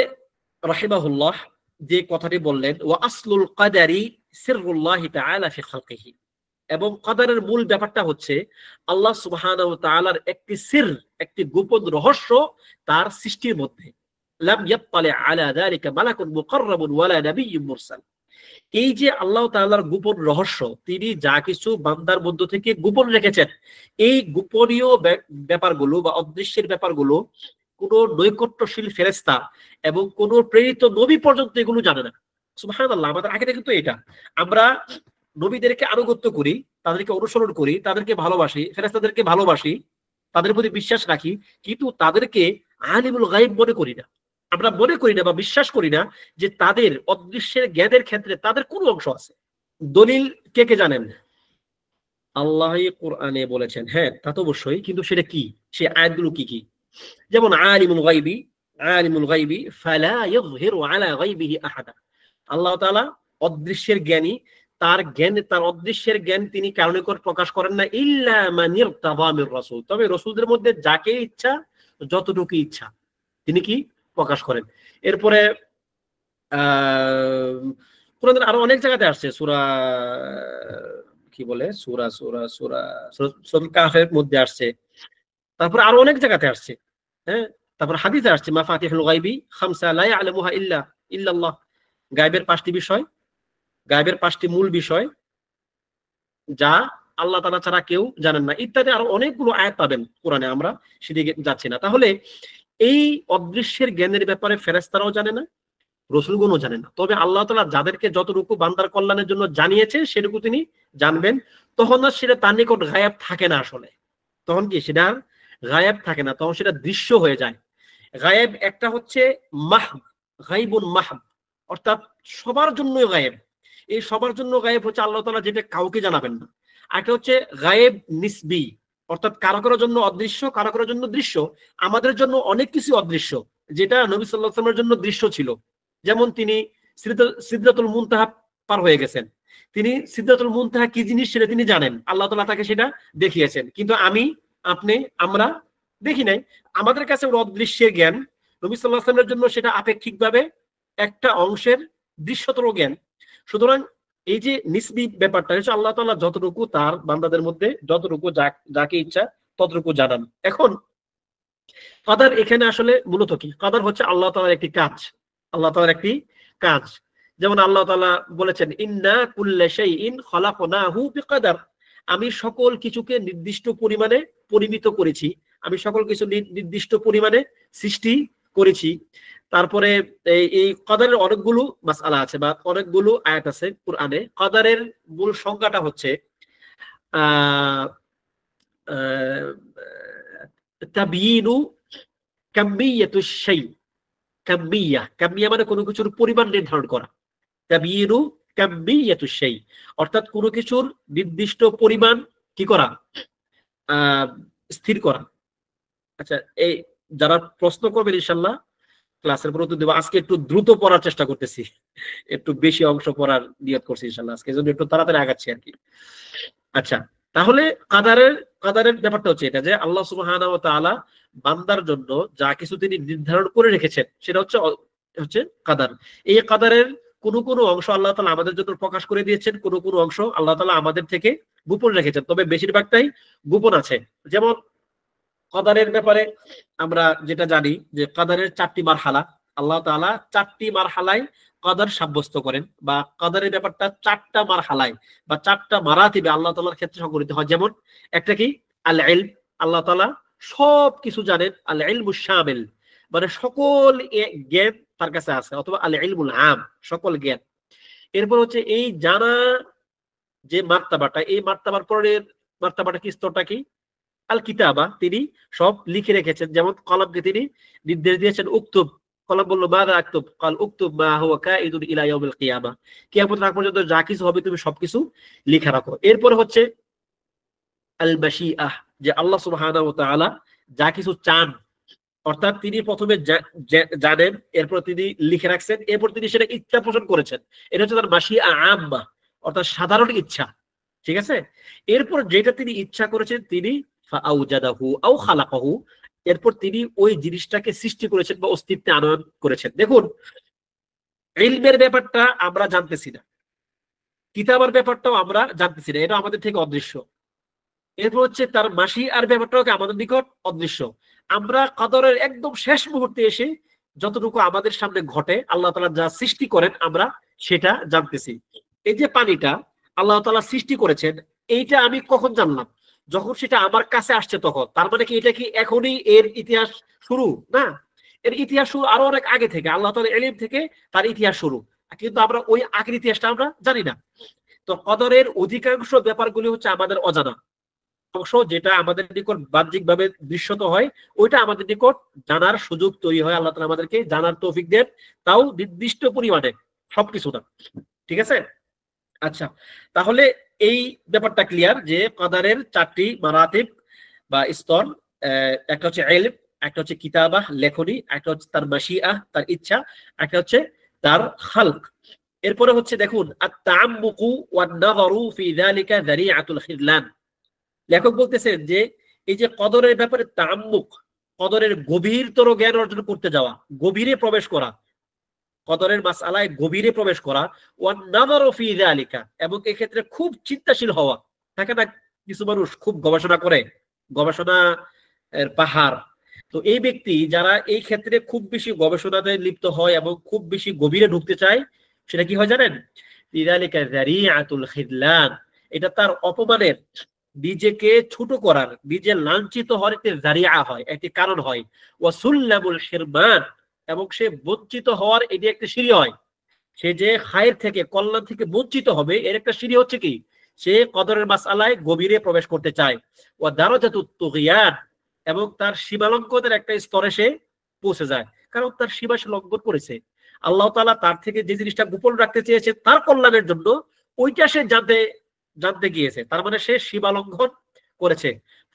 রাহিমাহুল্লাহ যে কথাটি বললেন, ওয়া আসলুল কাদারি সিররুল্লাহি তাআলা ফি খালকিহি, এবং কদরের মূল ব্যাপারটা হচ্ছে আল্লাহ সুবহানাহু ওয়া তাআলার একটি সির, একটি গোপন রহস্য তার সৃষ্টির মধ্যে। লাম ইয়াত্তালি আলা যালিকা মালাকুন মুকাররাবুন ওয়ালা নাবিয়্যুন মুরসাল, এই যে আল্লাহ তাআলার গোপন রহস্য, তিনি যা কিছু বান্দার মধ্য থেকে গোপন রেখেছেন, এই গোপনীয় ব্যাপারগুলো বা অদৃশ্যের ব্যাপারগুলো কোন নৈকট্যশীল ফেরেশতা এবং কোন প্রেরিত নবী পর্যন্ত এগুলো জানে না। সুবহানাল্লাহ, আমাদের আকিদা কিন্তু এটা। আমরা নবীদেরকে আনুগত্য করি, তাদেরকে অনুসরণ করি, তাদেরকে ভালোবাসি, ফেরেশতাদেরকে ভালোবাসি, তাদের প্রতি বিশ্বাস রাখি, কিন্তু তাদেরকে আলিমুল গায়ব মনে করি না। আমরা মনে করি না বা বিশ্বাস করি না যে তাদের অদৃশ্যের জ্ঞানের ক্ষেত্রে তাদের কোন অংশ আছে। দলিল কে কে জানেন? আল্লাহই কোরআনে বলেছেন, হ্যাঁ তা তো অবশ্যই, কিন্তু সেটা কি, সেই আয়াতগুলো কি কি? যেমন আলিমুল গায়বি ফালা ইযহিরু আলা গায়বিহি আহাদা। আল্লাহ তাআলা অদৃশ্যের জ্ঞানী, তার অদৃশ্যের জ্ঞান তিনি কারণে প্রকাশ করেন না ইল্লা মান ইরতাদা মির রাসূল, তবে রাসূলদের মধ্যে যাকে ইচ্ছা, যতটুকু ইচ্ছা তিনি কি প্রকাশ করেন। এরপরে কোরআনের আরো অনেক জায়গাতে আসছে, সূরা কি বলে, সূরা কাহফের মধ্যে আসছে, তারপর আরো অনেক জায়গাতে আসছে। হ্যাঁ, তারপর হাদিসে আসছে মাফাতিহুল গায়বি খামসা লা ইয়ালামুহা ইল্লাল্লাহ। গায়বের 5টি বিষয়, গায়বের 5টি মূল বিষয় যা আল্লাহ তাআলা ছাড়া কেউ জানেন না, ইত্যাদি আরো অনেকগুলো আয়াত পাবেন কোরআনে, আমরা সেদিকে যাচ্ছি না। তাহলে এই অদৃশ্যের জ্ঞানের ব্যাপারে ফেরেশতারাও জানে না, রাসূলগণও জানে না, তবে আল্লাহ তাআলা যাদেরকে যতটুকু বান্দার কল্যাণের জন্য জানিয়েছে সেটুকু তিনি জানবেন। তখন আর সেটা তার নিকট গায়েব থাকে না। আসলে তখন কি সেটা গায়েব থাকে না, তখন সেটা দৃশ্য হয়ে যায়। গায়েব একটা হচ্ছে মাহব, গায়বুন মাহব, অর্থাৎ সবার জন্য গায়েব। এই সবার জন্য গায়েব হচ্ছে আল্লাহ তাআলা যেটা কাউকে জানাবেন না। একটা হচ্ছে গায়েব নিসবি, অর্থাৎ কারো কারোর জন্য অদৃশ্য, কারো কারোর জন্য দৃশ্য। আমাদের জন্য অনেক কিছু অদৃশ্য যেটা নবী সাল্লাল্লাহু আলাইহি ওয়াসাল্লামের জন্য দৃশ্য ছিল। যেমন তিনি সিদরাতুল মুনতাহা পার হয়ে গেছেন, তিনি সিদরাতুল মুনতাহা কি জিনিস সেটা তিনি জানেন, আল্লাহ তাআলা তাকে সেটা দেখিয়েছেন, কিন্তু আমরা দেখি নাই। আমাদের কাছে ওর অদৃশ্যের জ্ঞান, নবী সাল্লাল্লাহু আলাইহি ওয়াসাল্লামের জন্য সেটা আপেক্ষিকভাবে একটা অংশের দৃশ্যতর জ্ঞান। সুতরাং এই যে নিসবি ব্যাপারটা হচ্ছে আল্লাহ তাআলা যতটুকু তার বান্দাদের মধ্যে যতটুকু যাকে ইচ্ছা ততটুকু জানান। এখন কাদার এখানে আসলে মূলত কি? কাদার হচ্ছে আল্লাহ তাআলার একটি কাজ, আল্লাহ তাআলার একটি কাজ। যেমন আল্লাহ তাআলা বলেছেন ইন্না কুল্লা শাইইন খালাকনাহু বিকদার, আমি সকল কিছুকে নির্দিষ্ট পরিমাণে পরিমিত করেছি, আমি সকল কিছু নির্দিষ্ট পরিমাণে সৃষ্টি করেছি। তারপরে এই কদরের অনেকগুলো মাসআলা আছে বা অনেকগুলো আয়াত আছে কুরআনে। কদরের মূল সংজ্ঞাটা হচ্ছে তাবয়িনু কামিয়াতুশ শাই। কামিয়া মানে কোনো কিছুর পরিমাণ নির্ধারণ করা, তাবয়িনু কামিয়াতুশ শাই অর্থাৎ কোনো কিছুর নির্দিষ্ট পরিমাণ কি করা, স্থির করা। আচ্ছা, এই যারা প্রশ্ন করবেন ইনশাআল্লাহ ক্লাসের পর উত্তর দেব। আজকে একটু দ্রুত পড়ার চেষ্টা করতেছি, একটু বেশি অংশ পড়ার নিয়ত করছি ইনশাআল্লাহ আজকে, এজন্য একটু তাড়াতাড়ি আগাচ্ছি আর কি। আচ্ছা, তাহলে কাদারের ব্যাপারটা হচ্ছে এটা যে আল্লাহ সুবহানাহু ওয়া তাআলা বান্দার জন্য যা কিছু তিনি নির্ধারণ করে রেখেছেন সেটা হচ্ছে কাদার। এই কাদারের কোন কোন অংশ আল্লাহ তাআলা আমাদের জন্য প্রকাশ করে দিয়েছেন, কোন কোন অংশ আল্লাহ তাআলা আমাদের থেকে গোপন রেখেছেন, তবে বেশিরভাগটাই গোপন আছে। যেমন কাদারের ব্যাপারে আমরা যেটা জানি যে কাদারের 4টি মারহালা, আল্লাহ তাআলা 4টি মারহালায় কদর সাব্যস্ত করেন, বা কদরের ব্যাপারটা 4টা মারহালায় বা 4টা মারাতিবে আল্লাহ তাআলার ক্ষেত্রে সংঘটিত হয়। যেমন একটা কি আল ইলম, আল্লাহ তাআলা সব কিছু জানেন, আল ইলমুশ শামিল মানে সকল জ্ঞান তার কাছে আছে, অথবা আল ইলমুল আম সকল জ্ঞান। এরপর হচ্ছে এই জানা যে মার্তাবাটা, এই মার্তাবার পরের মার্তাবাটা কি, স্তরটা কি আল কিতাবা, তিনি সব লিখে রেখেছেন। যেমন কলমকে তিনি নির্দেশ দিয়েছেন উক্তুব, কলম বলল মাযা আকতুব, কাল উক্তুব মা হুয়া কাইদুন ইলা ইয়াউমিল কিয়ামা, কিয়ামত আগ পর্যন্ত যা কিছু হবে তুমি সবকিছু লিখে রাখো। এরপর হচ্ছে আল মাশিআহ, যে আল্লাহ সুবহানাহু ওয়া তাআলা যা কিছু চান, অর্থাৎ তিনি প্রথমে জানেন, এরপর তিনি লিখে রাখছেন, এরপর তিনি সেটা ইচ্ছা পোষণ করেছেন, এটা হচ্ছে তার মাশিআ আম্মা, অর্থাৎ সাধারণ ইচ্ছা। ঠিক আছে, এরপর যেটা তিনি ইচ্ছা করেছেন তিনি ফাআউজাদাহু আও খালাকাহু, এরপর তিনি ওই জিনিসটাকে সৃষ্টি করেছেন বা অস্তিত্বে আনয়ন করেছেন। দেখুন, ইলমের ব্যাপারটা আমরা জানতেছি না, কিতাবের ব্যাপারটাও আমরা জানতেছি না, এটা আমাদের থেকে অদৃশ্য। এরপর হচ্ছে তার মাশিআর ব্যাপারটাও আমাদের নিকট অদৃশ্য। আমরা কদরের একদম শেষ মুহূর্তে এসে যতটুকু আমাদের সামনে ঘটে, আল্লাহ তাআলা যা সৃষ্টি করেন আমরা সেটা জানতেছি। এই যে পানিটা আল্লাহ তাআলা সৃষ্টি করেছেন, এইটা আমি কখন জানলাম? যখন সেটা আমার কাছে আসছে তখন। তার মানে কি এটা কি এখনই এর ইতিহাস শুরু? না, এর ইতিহাস শুরু আরো অনেক আগে থেকে, আল্লাহ তাআলার ইলম থেকে তার ইতিহাস শুরু। কিন্তু আমরা ওই আগের ইতিহাসটা আমরা জানি না। তো কদরের অধিকাংশ ব্যাপারগুলি হচ্ছে আমাদের অজানা অংশ, যেটা আমাদের নিকট বাহ্যিকভাবে দৃশ্যত হয়, ওইটা আমাদের নিকট জানার সুযোগ তৈরি হয়। আল্লাহ তাআলা আমাদেরকে জানার তৌফিক দেন, তাও নির্দিষ্ট পরিমাণে, সবকিছু না। ঠিক আছে? আচ্ছা, তাহলে এই ব্যাপারটা ক্লিয়ার যে কদরের চারটি মারাতিব বা স্তর। একটা হচ্ছে ইলম, একটা হচ্ছে কিতাবাহ লেখনী, একটা হচ্ছে তার মাশিআহ তার ইচ্ছা, একটা হচ্ছে তার খালক। এরপরে হচ্ছে দেখুন আত-তাআম্মুকু ওয়ান-নাযারু ফি যালিকা যারিআতুল খিযলান। লেখক বলতেছেন যে এই যে কদরের ব্যাপারে তাআম্মুক, কদরের গভীরতর জ্ঞান অর্জন করতে যাওয়া, গভীরে প্রবেশ করা, কদরের মাসআলায় গভীরে প্রবেশ করা, ওয়ান-নাযারু ফি যালিকা, এবং এই ক্ষেত্রে খুব চিন্তাশীল হওয়া। থাকে না কিছু মানুষ খুব গবেষণা করে, গবেষণা এর পাহাড়। তো এই ব্যক্তি যারা এই ক্ষেত্রে খুব বেশি গবেষণাতে লিপ্ত হয় এবং খুব বেশি গভীরে ঢুকতে চায়, সেটা কি হয় জানেন? লিযালিকা যারিআতুল খিযলান, এটা তার অপমানের, নিজেকে ছোট করার, নিজে লাঞ্ছিত হওয়ার একটি জারিয়া হয়, একটি কারণ হয়। ওয়া সুল্লামুল হিরমান, এবং সে বঞ্চিত হওয়ার এটি একটা সিঁড়ি হয়। সে যে খায়ের থেকে, কল্যাণ থেকে বঞ্চিত হবে, এর একটা সিঁড়ি হচ্ছে কি? সে কদরের মাসআলায় গভীরে প্রবেশ করতে চায়। ওয়া দারাজাতুত তুগয়ান, এবং তার সীমালঙ্ঘনের একটা স্তরে সে পৌঁছে যায়, কারণ তার সীমা সে লঙ্ঘন করেছে। আল্লাহ তাআলা তার থেকে যে জিনিসটা গোপন রাখতে চেয়েছে তার কল্যাণের জন্য, ওইটা সে জানতে জানতে গিয়েছে, তার মানে সে সীমা লঙ্ঘন করেছে।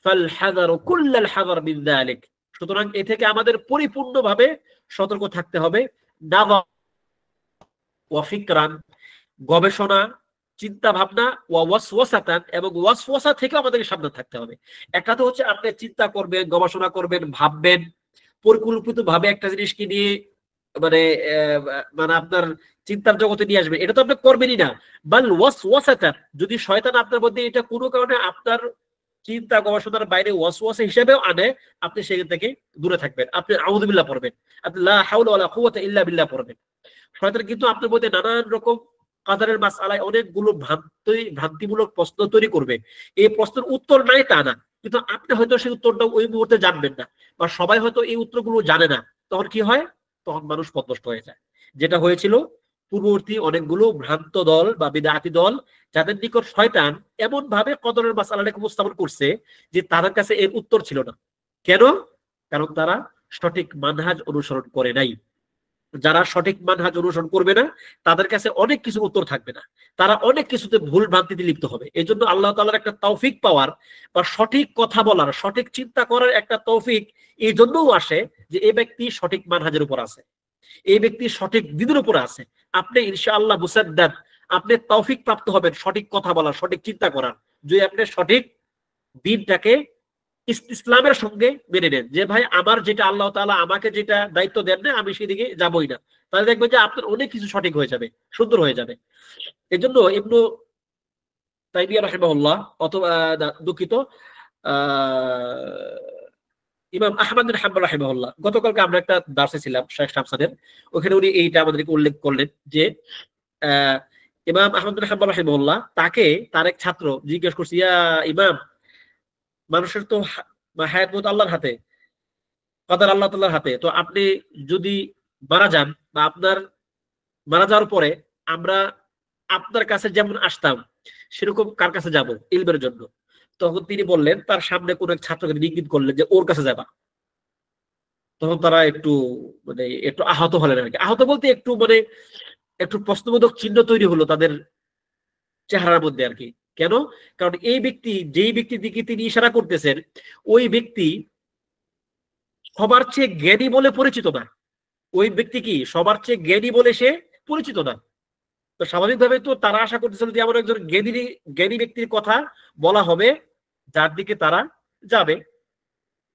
ফাল হাযারু কুল্লাল হাযার মিন যালিক, সুতরাং এ থেকে আমাদের পরিপূর্ণভাবে সতর্ক থাকতে হবে। নাযার ওয়া ফিকরান, গবেষণা, চিন্তা ভাবনা, ওয়া ওয়াসওয়াসাতান, এবং ওয়াসওয়াসা থেকে আমাদেরকে সাবধান থাকতে হবে। একটা তো হচ্ছে আপনি চিন্তা করবেন, গবেষণা করবেন, ভাববেন, পরিকল্পিত ভাবে একটা জিনিসকে নিয়ে মানে মানে আপনার চিন্তার জগতে নিয়ে আসবেন, এটা তো আপনি করবেনই না। বাল ওয়াসওয়াসাতান, যদি শয়তান আপনার মধ্যে এটা কোনো কারণে আপনার চিন্তা গবেষণার বাইরে ওয়াসওয়াসা হিসেবেও আনে, আপনি সেখান থেকে দূরে থাকবেন। আপনি আউযু বিল্লাহ পড়বেন, আপনি লা হাওলা ওয়ালা কুওয়াতা ইল্লা বিল্লাহ পড়বেন। শয়তান কিন্তু আপনার মধ্যে নানান রকম কাদারের মাসআলায় অনেকগুলো ভ্রান্তিমূলক প্রশ্ন তৈরি করবে। এই প্রশ্নের উত্তর নাই তা না, কিন্তু আপনি হয়তো সেই উত্তরটা ওই মুহূর্তে জানবেন না, বা সবাই হয়তো এই উত্তরগুলো জানে না। তখন কি হয়? তখন মানুষ পথভ্রষ্ট হয়ে যায়, যেটা হয়েছিল পূর্ববর্তী অনেকগুলো ভ্রান্ত দল বা বিদআতি দল, যাদের নিকট শয়তান এমন ভাবে কদরের মাসআলাটাকে উপস্থাপন করছে যে তাদের কাছে এর উত্তর ছিল না। কেন? কারণ তারা সঠিক মানহাজ অনুসরণ করে নাই। যারা সঠিক মানহাজ অনুসরণ করবে না, তাদের কাছে অনেক কিছু উত্তর থাকবে না, তারা অনেক কিছুতে ভুল ভ্রান্তিতে লিপ্ত হবে। এই জন্য আল্লাহ তাআলার একটা তৌফিক পাওয়ার বা সঠিক কথা বলার, সঠিক চিন্তা করার একটা তৌফিক এই জন্যও আসে যে এই ব্যক্তি সঠিক মানহাজের উপর আছে, এই ব্যক্তি সঠিক দিনের উপর আছে। আপনি ইনশাআল্লাহ মুসাদ্দাদ, আপনি তৌফিক প্রাপ্ত হবেন সঠিক কথা বলার, সঠিক চিন্তা করার, যদি আপনি সঠিক দিনটাকে ইসলামের সঙ্গে মেনে নেন। যে ভাই আমার যেটা আল্লাহ তাআলা আমাকে যেটা দায়িত্ব দেন না, আমি সেদিকে যাবই না, তাহলে দেখবেন যে আপনার অনেক কিছু সঠিক হয়ে যাবে, সুন্দর হয়ে যাবে। এই জন্য ইবনু তাইমিয়া রাহিমাহুল্লাহ, অথবা দুঃখিত, ইমাম আহমদ বিন হাম্বল রাহিমাহুল্লাহ, গতকালকে আমরা একটা দার্সে ছিলাম শেখ শামসাদের, ওখানে উনি এইটা আমাদেরকে উল্লেখ করলেন যে আহ ইমাম আহমদ বিন হাম্বল রাহিমাহুল্লাহ, তাকে তার এক ছাত্র জিজ্ঞেস করছে, ইয়া ইমাম, মানুষের তো হায়াত মউত আল্লাহর হাতে, কদর আল্লাহ তাআলার হাতে, তো আপনি যদি মারা যান বা আপনার মারা যাওয়ার পরে আমরা আপনার কাছে যেমন আসতাম, সেরকম কার কাছে যাব ইলমের জন্য? তখন তিনি বললেন, তার সামনে কোন এক ছাত্রকে ইঙ্গিত করলেন যে ওর কাছে যাবা। তখন তারা একটু মানে একটু আহত হলেন আর কি। আহত বলতে একটু মানে একটু প্রশ্নবোধক চিহ্ন তৈরি হলো তাদের চেহারার মধ্যে আর কি। কেন? কারণ এই ব্যক্তি, যেই ব্যক্তির দিকে তিনি ইশারা করতেছেন, ওই ব্যক্তি সবার চেয়ে জ্ঞানী বলে পরিচিত না। ওই ব্যক্তি কি সবার চেয়ে জ্ঞানী বলে সে পরিচিত না। তো স্বাভাবিকভাবে তো তারা আশা করতেছিল যে এমন একজন জ্ঞানী জ্ঞানী ব্যক্তির কথা বলা হবে যার দিকে তারা যাবে।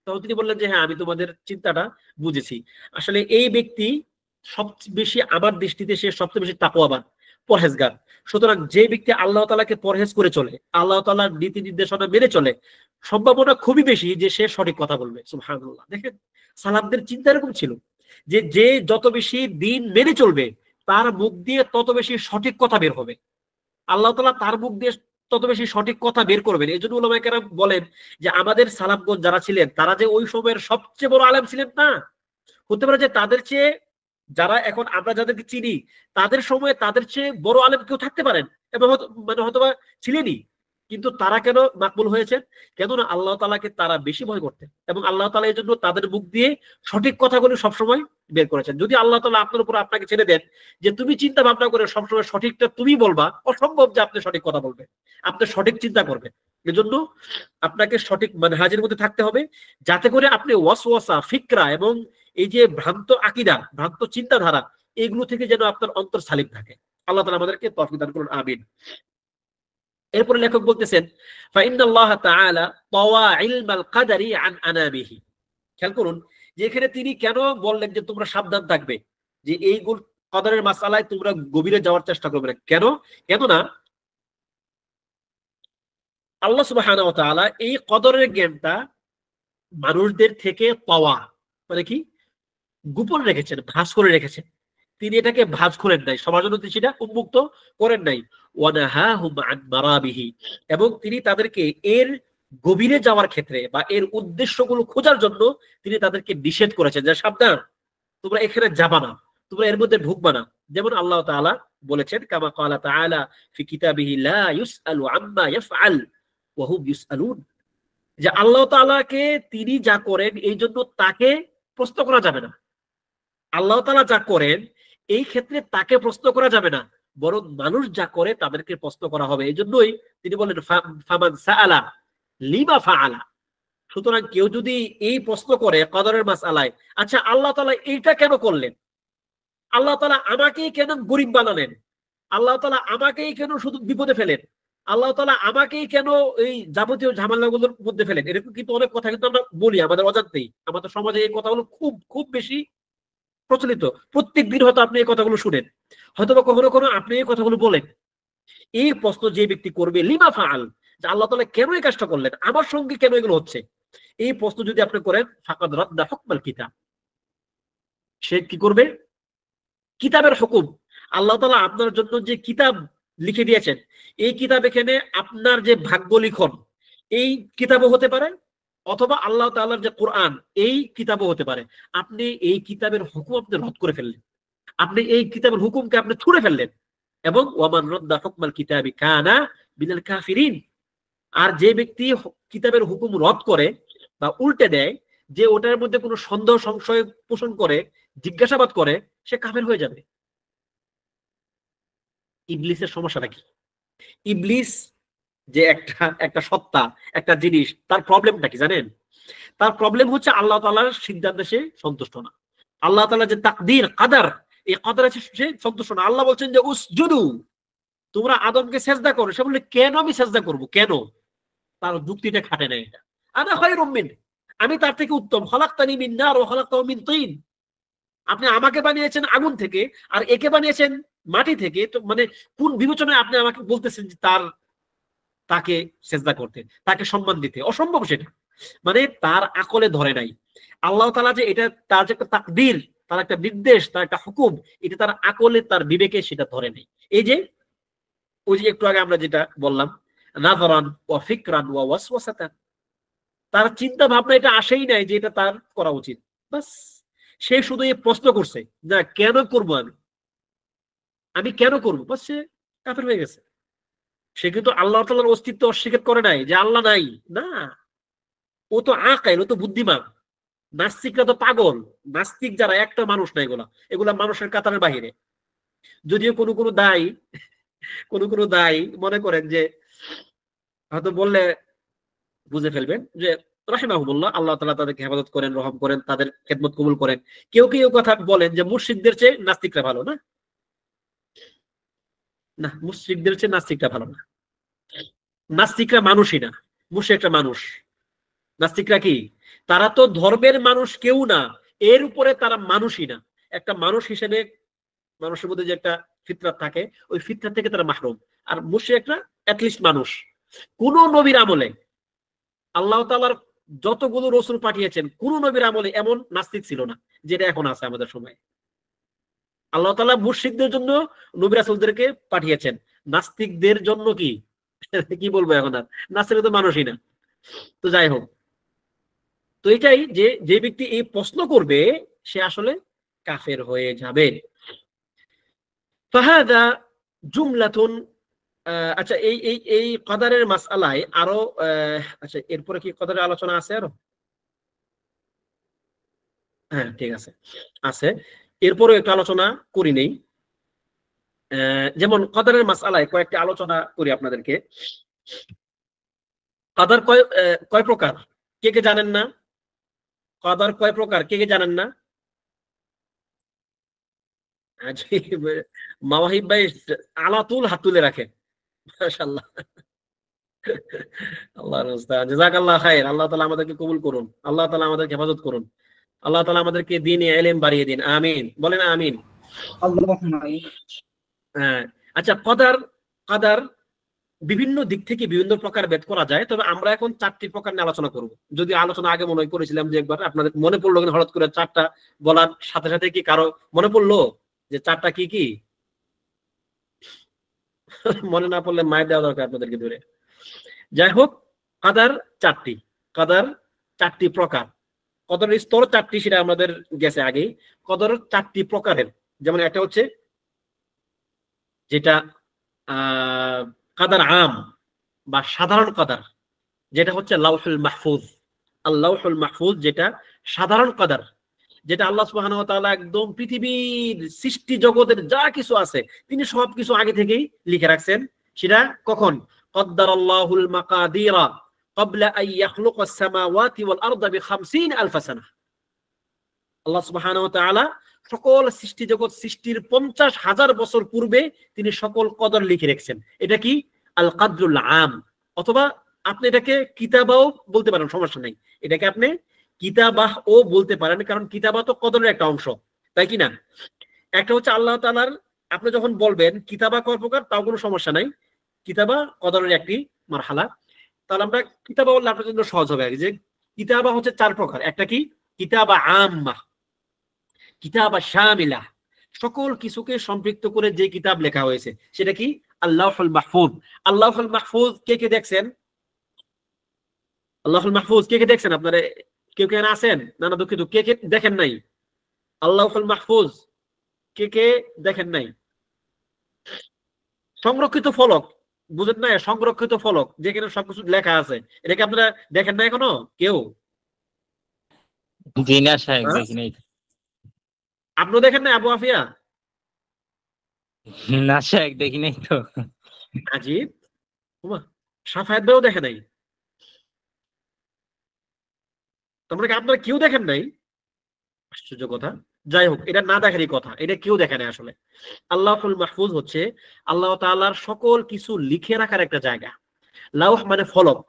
তখন তিনি বললেন যে হ্যাঁ, আমি তোমাদের চিন্তাটা বুঝেছি। আসলে এই ব্যক্তি সবচেয়ে বেশি, আমার দৃষ্টিতে সে সবচেয়ে বেশি তাকওয়াবান, পরহেজগার। সুতরাং যে ব্যক্তি আল্লাহ তাআলাকে পরহেজ করে চলে, আল্লাহ তাআলার নীতি নির্দেশনা মেনে চলে, সম্ভাবনা খুবই বেশি যে সে সঠিক কথা বলবে। সুবহানাল্লাহ। দেখেন সালাফদের চিন্তা এরকম ছিল যে যে যত বেশি দিন মেনে চলবে, তার মুখ দিয়ে তত বেশি সঠিক কথা বের হবে। আল্লাহ তাআলা তার মুখ দিয়ে তত বেশি সঠিক কথা বের করবেন। এই জন্য উলামায়ে কেরাম বলেন যে আমাদের সালাফগণ যারা ছিলেন তারা যে ওই সময়ের সবচেয়ে বড় আলেম ছিলেন না, হতে পারে যে তাদের চেয়ে যারা এখন আমরা যাদেরকে চিনি তাদের সময়ে তাদের চেয়ে বড় আলেম কেউ থাকতে পারেন এবং মানে হয়তোবা ছিলেনই, কিন্তু তারা কেন মাকবুল হয়েছেন? কেননা আল্লাহ তাআলাকে তারা বেশি ভয় করতেন এবং আল্লাহ তাআলা এই জন্য তাদের মুখ দিয়ে সঠিক কথাগুলো সবসময় বের করেছেন। যদি আল্লাহ তাআলা আপনার উপর আপনাকে ছেড়ে দেন যে তুমি চিন্তা ভাবনা করে সবসময় সঠিকটা তুমি বলবা, অসম্ভব যে আপনি সঠিক কথা বলবেন। আপনি সঠিক চিন্তা করবেন। এজন্য আপনাকে সঠিক মানহাজের মধ্যে থাকতে হবে, যাতে করে আপনি ওয়াসওয়াসা, ফিকরা এবং এই যে ভ্রান্ত আকীদা, ভ্রান্ত চিন্তাধারা, এগুলো থেকে যেন আপনার অন্তর সালিম থাকে। আল্লাহ তাআলা আমাদেরকে তৌফিক দান করুন, আমিন। এরপরে লেখক বলতেছেন ফাইন্নাল্লাহ তাআলা তাওয়া ইলমাল কাদারি আন আনাবিহি। খেয়াল করুন যে এখানে তিনি কেন বললেন যে তোমরা সাবধান থাকবে, যে এই কদরের মাসালায় তোমরা গভীরে যাওয়ার চেষ্টা করবে না। কেন? কেননা আল্লাহ সুবহানাহু ওয়া তাআলা এই কদরের জ্ঞানটা মানুষদের থেকে পাওয়া মানে কি গোপন রেখেছেন, ভাঁজ করে রেখেছেন। তিনি এটাকে ভাঁজ করেন নাই, সবার জন্য তিনি সেটা উন্মুক্ত করেন নাই। ওয়ানাহাহুম আন মারাবিহি, এবং তিনি তাদেরকে এর গভীরে যাওয়ার ক্ষেত্রে বা এর উদ্দেশ্যগুলো খোঁজার জন্য তিনি তাদেরকে নিষেধ করেছেন যে সাবধান, তোমরা এখানে যাবা না, তোমরা এর মধ্যে ঢুকবা না। যেমন আল্লাহ তাআলা বলেছেন কামা ক্বালা তাআলা ফি কিতাবিহি লা ইউসআলু আম্মা ইয়াফআল ওয়া হুম ইউসআলুন, যে আল্লাহ তাআলাকে তিনি যা করেন এই জন্য তাকে প্রশ্ন করা যাবে না। আল্লাহ তাআলা যা করেন এই ক্ষেত্রে তাকে প্রশ্ন করা যাবে না, বরং মানুষ যা করে তাদেরকে প্রশ্ন করা হবে। এই জন্যই তিনি বলেন ফামান সাআলা লিমা ফাআলা। সুতরাং কেউ যদি এই প্রশ্ন করে কদরের মাসআলায়, আচ্ছা আল্লাহ তাআলা এইটা কেন করলেন, আল্লাহ তাআলা আমাকেই কেন গরিব বানালেন, আল্লাহ তাআলা আমাকেই কেন শুধু বিপদে ফেলেন, আল্লাহ তাআলা আমাকেই কেন এই যাবতীয় ঝামেলাগুলোর মধ্যে ফেলেন, এরকম কিন্তু অনেক কথা কিন্তু আমরা বলি আমাদের অজান্তেই। আমাদের সমাজে এই কথাগুলো খুব খুব বেশি প্রচলিত। প্রত্যেক দিন হয়তো আপনি এই কথাগুলো শুনেন, হয়তো বা কখনো কখনো আপনি এই কথাগুলো বলেন। এই প্রশ্ন যে ব্যক্তি করবে লিমা ফাআল, যে আল্লাহ তাআলা কেন এই কাজটা করলেন, আমার সঙ্গে কেন এগুলো হচ্ছে, এই প্রশ্ন যদি আপনি করেন ফাকাদ রাদ্দা হুকমাল কিতাব, সে কি করবে? কিতাবের হুকুম, আল্লাহ তাআলা আপনার জন্য যে কিতাব লিখে দিয়েছেন, এই কিতাব এখানে আপনার যে ভাগ্য লিখন এই কিতাবও হতে পারে, অথবা আল্লাহ তাআলার যে কোরআন এই কিতাবও হতে পারে। আপনি এই কিতাবের হুকুম আপনি রদ করে ফেললেন, আপনি এই কিতাবের হুকুমকে আপনি ছুঁড়ে ফেললেন। এবং ওয়ামান রাদ্দা হুকমাল কিতাবি কানা মিনাল কাফিরিন, আর যে ব্যক্তি কিতাবের হুকুম রদ করে বা উল্টে দেয়, যে ওটার মধ্যে কোনো সন্দেহ সংশয় পোষণ করে, জিজ্ঞাসাবাদ করে, সে কাফের হয়ে যাবে। ইবলিসের সমস্যাটা কি? ইবলিস যে একটা একটা সত্তা, একটা জিনিস, তার প্রবলেমটা কি জানেন? তার প্রবলেম হচ্ছে আল্লাহ তাআলার সিদ্ধান্তে সে সন্তুষ্ট না। আল্লাহ তাআলার যে তাকদীর, কাদার, এই কাদারে সে সন্তুষ্ট না। আল্লাহ বলছেন যে উসজুদু, তোমরা আদমকে সেজদা করো। সে বলে কেন আমি সেজদা করব, কেন? তার যুক্তিটা খাটে না এটা। আনা খায়রুম মিন, আমি তার থেকে উত্তম। খালাকতানি মিন নার ওয়া খালাকতাহু মিন তিন, আপনি আমাকে বানিয়েছেন আগুন থেকে আর একে বানিয়েছেন মাটি থেকে। তো মানে কোন বিবেচনায় আপনি আমাকে বলতেছেন যে তাকে সেজদা করতে, তাকে সম্মান দিতে? অসম্ভব সেটা। মানে তার আকলে ধরে নাই। আল্লাহ তাআলা যে এটা তার যে একটা তাকদীর, তার একটা নির্দেশ, তার একটা হুকুম, এটা তার আকলে, তার বিবেকে সেটা ধরে নাই। এই যে ওই যে একটু আগে আমরা যেটা বললাম, নাযরান ওয়া ফিকরান ওয়া ওয়াসওয়াসাতান, তার চিন্তা ভাবনা এটা আসেই নাই যে এটা তার করা উচিত। বাস সে শুধু এই প্রশ্ন করছে, না কেন করব, আমি কেন করব, বাস সে কাফের হয়ে গেছে। সে কিন্তু আল্লাহ তাআলার অস্তিত্ব অস্বীকার করে নাই, যে আল্লাহ নাই, না। ও তো আকাইল, ও তো বুদ্ধিমান। নাস্তিকরা তো পাগল। নাস্তিক যারা, একটা মানুষ না, এগুলা এগুলা মানুষের কাতারের বাহিরে। যদিও কোনো দায়ী মনে করেন যে হয়তো বললে বুঝে ফেলবেন যে রাহিমাহুমুল্লাহ, আল্লাহ তাআলা তাদেরকে হেফাজত করেন, রহম করেন, তাদের খেদমত কবুল করেন। কেউ কেউ কথা বলেন যে মুশরিকদের চেয়ে নাস্তিকরা ভালো। না না, মুশরিকদের চেয়ে নাস্তিকরা ভালো না। নাস্তিকরা মানুষই না, মুশরিকরা মানুষ। নাস্তিকরা কি? তারা তো ধর্মের মানুষ কেউ না, এর উপরে তারা মানুষই না। একটা মানুষ হিসেবে মানুষের মধ্যে যে একটা ফিতরাত থাকে, ওই ফিতরাত থেকে তারা মাহরুম। আর মুশরিকরা অ্যাটলিস্ট মানুষ। কোন নবীর আমলে, আল্লাহ তাআলার যতগুলো রাসূল পাঠিয়েছেন, কোন নবীর আমলে এমন নাস্তিক ছিল না যেটা এখন আছে আমাদের সময়। আল্লাহ তাআলা মুশরিকদের জন্য নবী রাসূলদেরকে পাঠিয়েছেন, নাস্তিকদের জন্য কি কি বলবো এখন, আর নাস্তিক তো মানুষই না। তো যাই হোক, তো এটাই যে যে ব্যক্তি এই প্রশ্ন করবে সে আসলে কাফের হয়ে যাবে। ফাহাদা জুমলাতুন। আচ্ছা, এই এই এই কদারের মাসআলায় আরো আচ্ছা, এরপরে কি কদারের আলোচনা আছে আরো? হ্যাঁ, ঠিক আছে, আছে। এরপরে একটু আলোচনা করি নেই। যেমন কদারের মাসআলায় কয়েকটি আলোচনা করি আপনাদেরকে। কদার কয় প্রকার, কে কে জানেন না? কদার কয় প্রকার, কে কে জানেন না? মাওয়াহিব ভাই আলাতুল হাত তুলে রাখে, মাশাআল্লাহ। আল্লাহর মুস্তাআন, জাযাকাল্লাহ খাইর। আল্লাহ তাআলা আমাদেরকে কবুল করুন, আল্লাহ তাআলা আমাদেরকে হেফাজত করুন, আল্লাহ তাআলা আমাদেরকে দ্বীনি ইলম বাড়িয়ে দিন, আমিন। বলেন আমিন। হ্যাঁ, আচ্ছা, কদার কদার বিভিন্ন দিক থেকে বিভিন্ন প্রকার ভেদ করা যায়, তবে আমরা এখন 4টি প্রকার নিয়ে আলোচনা করব। যদি আলোচনা আগে মনে করেছিলাম যে একবার, আপনাদের মনে পড়লো কিনা হঠাৎ করে 4টা বলার সাথে সাথে কি কারো মনে পড়লো যে 4টা কি কি? মনে না পড়লে মায়ের দেওয়া দরকার আপনাদেরকে ধরে। যাই হোক, কাদার 4টি, কাদার 4টি প্রকার, কদরের স্তর 4টি, সেটা আমাদের গেছে আগেই। কদরের 4টি প্রকারের, যেমন একটা হচ্ছে যেটা কাদার আম বা সাধারণ কাদার, যেটা হচ্ছে লাউহুল মাহফুজ। আল লাউহুল মাহফুজ যেটা সাধারণ কাদার, যেটা আল্লাহ সুবহানাহু ওয়া তাআলা একদম পৃথিবীর সৃষ্টি জগতের যা কিছু আছে তিনি সবকিছু আগে থেকেই লিখে রাখছেন। সেটা কখন? কদ্দারাল্লাহুল মাকাদিরা ক্বাবলা আন ইয়াখলুকাস সামাওয়াতি ওয়াল আরদা বি50,000 সানা। আল্লাহ সুবহানাহু ওয়া তাআলা সকল সৃষ্টি জগৎ সৃষ্টির 50,000 বছর পূর্বে তিনি সকল কদর লিখে রেখেছেন। এটা কি? আল কাদরুল আম, অথবা আপনি এটাকে কিতাবাও বলতে পারেন, সমস্যা নাই। এটাকে আপনি কিতাবাহ ও বলতে পারেন, কারণ কিতাবা তো কদরের একটা অংশ, তাই কি না? একটা হচ্ছে আল্লাহ তাআলার, আপনি যখন বলবেন কিতাবা কয় প্রকার, তাও কোনো সমস্যা নাই, কিতাবা কদরের একটি মারহালা। তাহলে আমরা কিতাবা বললে আপনার জন্য সহজ হবে, যে কিতাবা হচ্ছে 4 প্রকার। একটা কি? কিতাবা আম্মা, কিতাবা শামিলা, সকল কিছুকে সম্পৃক্ত করে যে কিতাব লেখা হয়েছে সেটা কি? আল্লাহুল মাহফুজ। আল্লাহুল মাহফুজ কে কে দেখছেন? আল্লাহুল মাহফুজ কে কে দেখছেন আপনারা? কেউ কে আছেন? না না, দুঃখিত, কে কে দেখেন নাই আল্লাহুল মাহফুজ? কে কে দেখেন নাই? সংরক্ষিত ফলক, বুঝেন না? সংরক্ষিত ফলক যেখানে সবকিছু লেখা আছে, এটাকে আপনারা দেখেন না এখনো কেউ? জি না সাহেব, হ্যাঁ? দেখি নাই। আপনিও দেখেন না আবু আফিয়া? না সাহেব, দেখি নাই তো। আজিব, সাফায়াত ভাইও দেখে নাই, তোমরা কি আপনারা কেউ দেখেন নাই? আশ্চর্য কথা। যাই হোক, এটা না দেখারই কথা, এটা কেউ দেখে নাই আসলে। আল্লাহুল মাহফুজ হচ্ছে আল্লাহ তাআলার সকল কিছু লিখে রাখার একটা জায়গা। লাউহ মানে ফলক।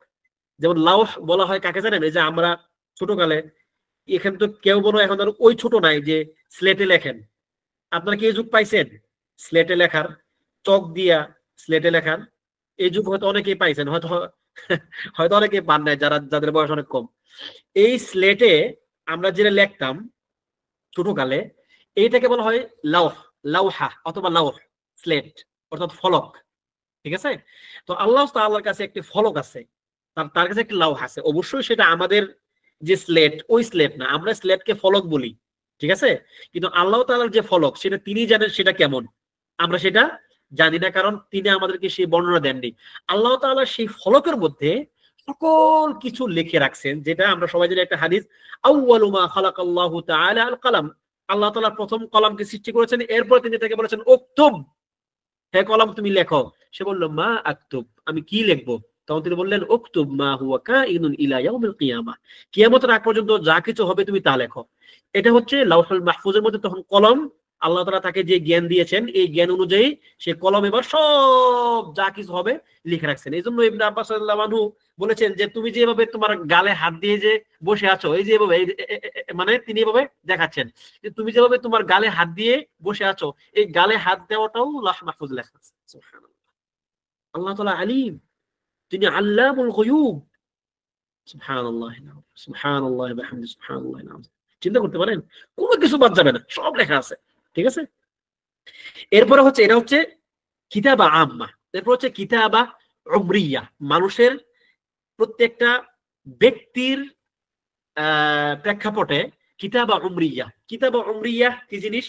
যেমন লাউহ বলা হয় কাকে জানেন? এই যে আমরা ছোটকালে, এখানে তো কেউ মনে হয় এখন আর ওই ছোট নাই যে স্লেটে লেখেন। আপনারা কি এই যুগ পাইছেন স্লেটে লেখার, চক দিয়া স্লেটে লেখার? এই যুগ হয়তো অনেকেই পাইছেন, হয়তো হয়তো অনেকেই পান নাই, যাদের বয়স অনেক কম। এই স্লেটে আমরা যেটা লিখতাম ছোটকালে, এইটাকে বলা হয় লাউহ, লাউহা অথবা লাউহ, স্লেট অর্থাৎ ফলক। ঠিক আছে? তো আল্লাহ তাআলার কাছে একটি ফলক আছে, তার কাছে একটি লাউহ আছে। অবশ্যই সেটা আমাদের যে স্লেট, ওই স্লেট না, আমরা স্লেটকে ফলক বলি, ঠিক আছে? কিন্তু আল্লাহ তাআলার যে ফলক সেটা তিনি জানেন সেটা কেমন, আমরা সেটা জানি না, কারণ তিনি আমাদেরকে সেই বর্ণনা দেননি। আল্লাহ তাআলা সেই ফলকের মধ্যে সকল কিছু লিখে রাখছেন, যেটা আমরা সবাই জানি একটা হাদিস, আউয়ালু মা খালাকাল্লাহু তাআলা আল কলম। আল্লাহ তাআলা প্রথম কলমকে সৃষ্টি করেছেন, এরপর তিনি তাকে বলেছেন উকতুব, হে কলম তুমি লেখো। সে বলল মা আকতুব, আমি কি লিখবো? তখন তিনি বললেন উকতুব মা হুয়া কাইনুন ইলা ইয়াউমিল কিয়ামাহ, কিয়ামতের আগ পর্যন্ত যা কিছু হবে তুমি তা লেখো। এটা হচ্ছে লাউহুল মাহফুজের মধ্যে তখন কলম, আল্লাহ তাআলা তাকে যে জ্ঞান দিয়েছেন এই জ্ঞান অনুযায়ী সে কলম এবার সব যা কিছু হবে লিখে রাখছেন। এই জন্য ইবনে আব্বাস রাদিয়াল্লাহু আনহু বলেছেন যে তুমি যেভাবে তোমার গালে হাত দিয়ে যে বসে আছো, এই যে এভাবে, মানে তিনি এভাবে দেখাচ্ছেন যে তুমি যেভাবে তোমার গালে হাত দিয়ে বসে আছো, এই গালে হাত দেওয়াটাও লাউহ মাহফুজ লেখা আছে। সুবহানাল্লাহ। আল্লাহ তাআলা আলিম, তিনি আল্লামুল গায়ুব। সুবহানাল্লাহ, সুবহানাল্লাহ ওয়া বিহামদিহি, সুবহানাল্লাহ। চিন্তা করতে পারেন, কোনো কিছু বাদ যাবে না, সব লেখা আছে, ঠিক আছে? এরপরে হচ্ছে এটা হচ্ছে কিতাবা আম্মা, এরপর হচ্ছে কিতাবা উমরিয়া, মানুষের প্রত্যেকটা ব্যক্তির প্রেক্ষাপটে কিতাবা উমরিয়া। কিতাবা উমরিয়া কি জিনিস?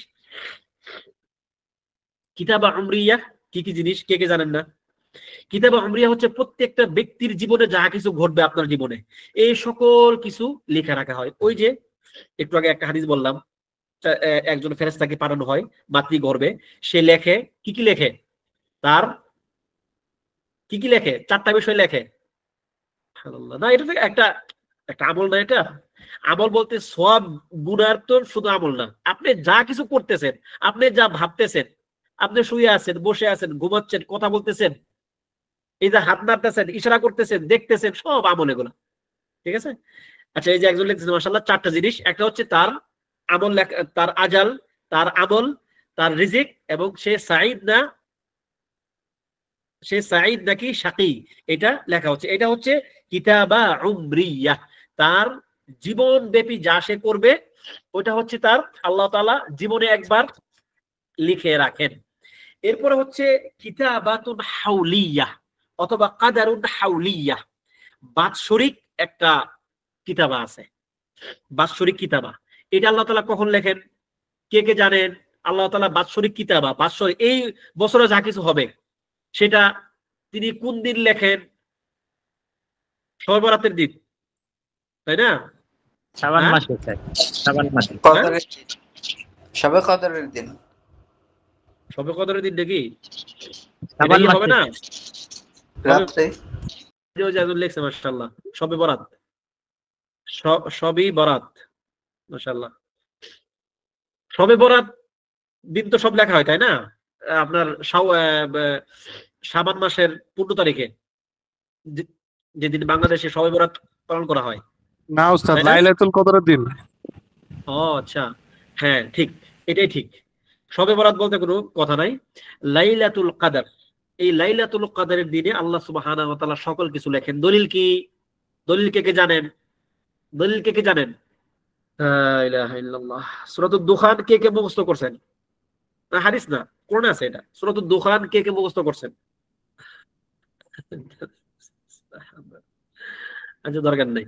কিতাবা উমরিয়া কি কি জিনিস কে কে জানেন না? কিতাবা উমরিয়া হচ্ছে প্রত্যেকটা ব্যক্তির জীবনে যা কিছু ঘটবে আপনার জীবনে, এই সকল কিছু লেখা রাখা হয়। ওই যে একটু আগে একটা হাদিস বললাম, একজন ফেরেশতাকে পাঠানো হয় মাতৃগর্ভে, সে লেখে কি কি লেখে, তার কি কি লেখে, 4টা বিষয় লেখে। না এটা একটা একটা আমল না, এটা আমল বলতে সব গুনার তো শুধু আমল না, আপনি যা কিছু করতেছেন, আপনি যা ভাবতেছেন, আপনি শুয়ে আছেন, বসে আছেন, ঘুমাচ্ছেন, কথা বলতেছেন, এই যে হাত নাড়তেছেন, ইশারা করতেছেন, দেখতেছেন, সব আমল এগুলো। ঠিক আছে? আচ্ছা, এই যে একজন লিখতেছেন মাশাআল্লাহ 4টা জিনিস, একটা হচ্ছে তার আমল লেখা, তার আজাল, তার আমল, তার রিজিক, এবং সে সাঈদ না, সে সাঈদ নাকি শাকী, এটা লেখা হচ্ছে। এটা হচ্ছে কিতাবা উমরিয়া, তার জীবন ব্যাপী যা সে করবে ওটা হচ্ছে তার আল্লাহ তাআলা জীবনে একবার লিখে রাখেন। এরপরে হচ্ছে কিতাবাতুন হাউলিয়া অথবা কাদারুন হাউলিয়া, বাৎসরিক একটা কিতাবা আছে, বাৎসরিক কিতাবা। এটা আল্লাহ তাআলা কখন লেখেন কে কে জানেন? আল্লাহ তাআলা বাৎসরিক কিতাবা, বাৎসরিক এই বছরে যা কিছু হবে সেটা তিনি কোন দিন লেখেন? শবে বরাতের দিন, তাই না? শাবান মাসে স্যার, শাবান মাসে শবে কদরের দিন, শবে কদরের দিন নাকি? শাবান মাসে হবে না রাতে। লেখছে মাশাআল্লাহ, শবে বরাত, সবই বরাত, মাশাআল্লাহ। শবে বরাত দিন তো সব লেখা হয়, তাই না? আপনার শাবান মাসের 15 তারিখে, যেদিন বাংলাদেশে শবে বরাত পালন করা হয়। না উস্তাদ, লাইলাতুল কদরের দিন। ও আচ্ছা, হ্যাঁ ঠিক, এটাই ঠিক। শবে বরাত বলতে কোনো কথা নাই, লাইলাতুল কদর। এই লাইলাতুল কদরের দিনে আল্লাহ সুবহানাহু ওয়া তাআলা সকল কিছু লেখেন। দলিল কি? দলিল কে কে জানেন? দলিল কে কে জানেন? লা ইলাহা ইল্লাল্লাহ। সূরাতুদ দুখান কে কে মুখস্থ করছেন? না হাদিস না, কোরআনে আছে এটা। সূরাতুদ দুখান কে কে মুখস্থ করছেন? আচ্ছা, দরকার নাই।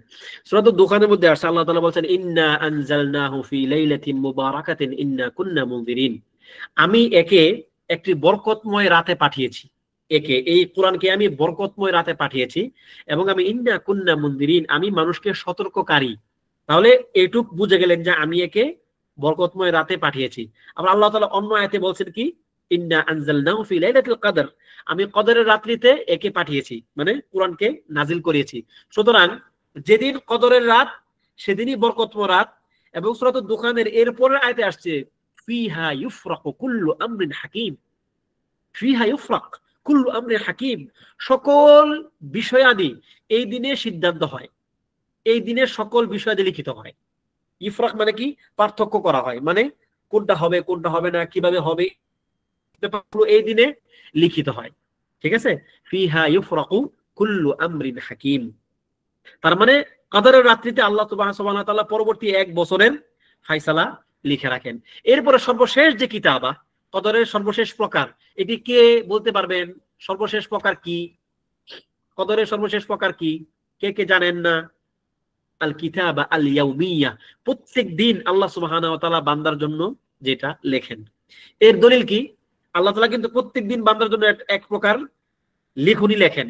সূরাতুদ দুখানের মধ্যে আসছে আল্লাহ তাআলা বলেন ইন্না আনজালনাহু ফি লাইলাতিন মুবারাকাতিন ইন্না কুন্না মুনজিরিন। আমি একে একটি বরকতময় রাতে পাঠিয়েছি, একে এই কোরআনকে আমি বরকতময় রাতে পাঠিয়েছি, এবং আমি ইন্না কুন্না মুনজিরিন, আমি মানুষকে সতর্ককারী। তাহলে এইটুক বুঝে গেলেন যে আমি একে বরকতময় রাতে পাঠিয়েছি। আবার আল্লাহ তাআলা অন্য আয়াতে বলছেন কি, ইন্না আনজালনাহু ফি লাইলাতিল কদর, আমি কদরের রাত্রিতে একে পাঠিয়েছি, মানে কোরআনকে নাজিল করিয়েছি। সুতরাং যেদিন কদরের রাত সেদিনই বরকতময় রাত। এবং সূরাতুদ দুখানের এরপরের আয়াতে আসছে ফিহা ইউফরাকু কুল্লু আমরিন হাকিম, ফিহা ইউফরাক কুল্লু আমরিন হাকিম, সকল বিষয়াদি এই দিনে সিদ্ধান্ত হয়, এই দিনে সকল বিষয়াদি লিখিত হয়। ইফরাক মানে কি? পার্থক্য করা হয়, মানে কোনটা হবে কোনটা হবে না, কিভাবে হবে, ব্যাপারগুলো এই দিনে লিখিত হয়। ঠিক আছে? ফিহা ইউফরাকু কুল্লু আমরিন হাকিম, তার মানে কদরের রাত্রিতে আল্লাহ সুবহানাহু ওয়া তাআলা পরবর্তী 1 বছরের ফায়সালা লিখে রাখেন। এরপরে সর্বশেষ যে কিতাবা, কদরের সর্বশেষ প্রকার, এটি কে বলতে পারবেন? সর্বশেষ প্রকার কি? কদরের সর্বশেষ প্রকার কি কে কে জানেন না? আল কিতাবা আল ইয়াউমিয়া, প্রত্যেক দিন আল্লাহ সুবহানাহু ওয়া তাআলা বান্দার জন্য যেটা লেখেন। এর দলিল কি? আল্লাহ তাআলা কিন্তু প্রত্যেক দিন বান্দার জন্য এক প্রকার লিখনি লেখেন।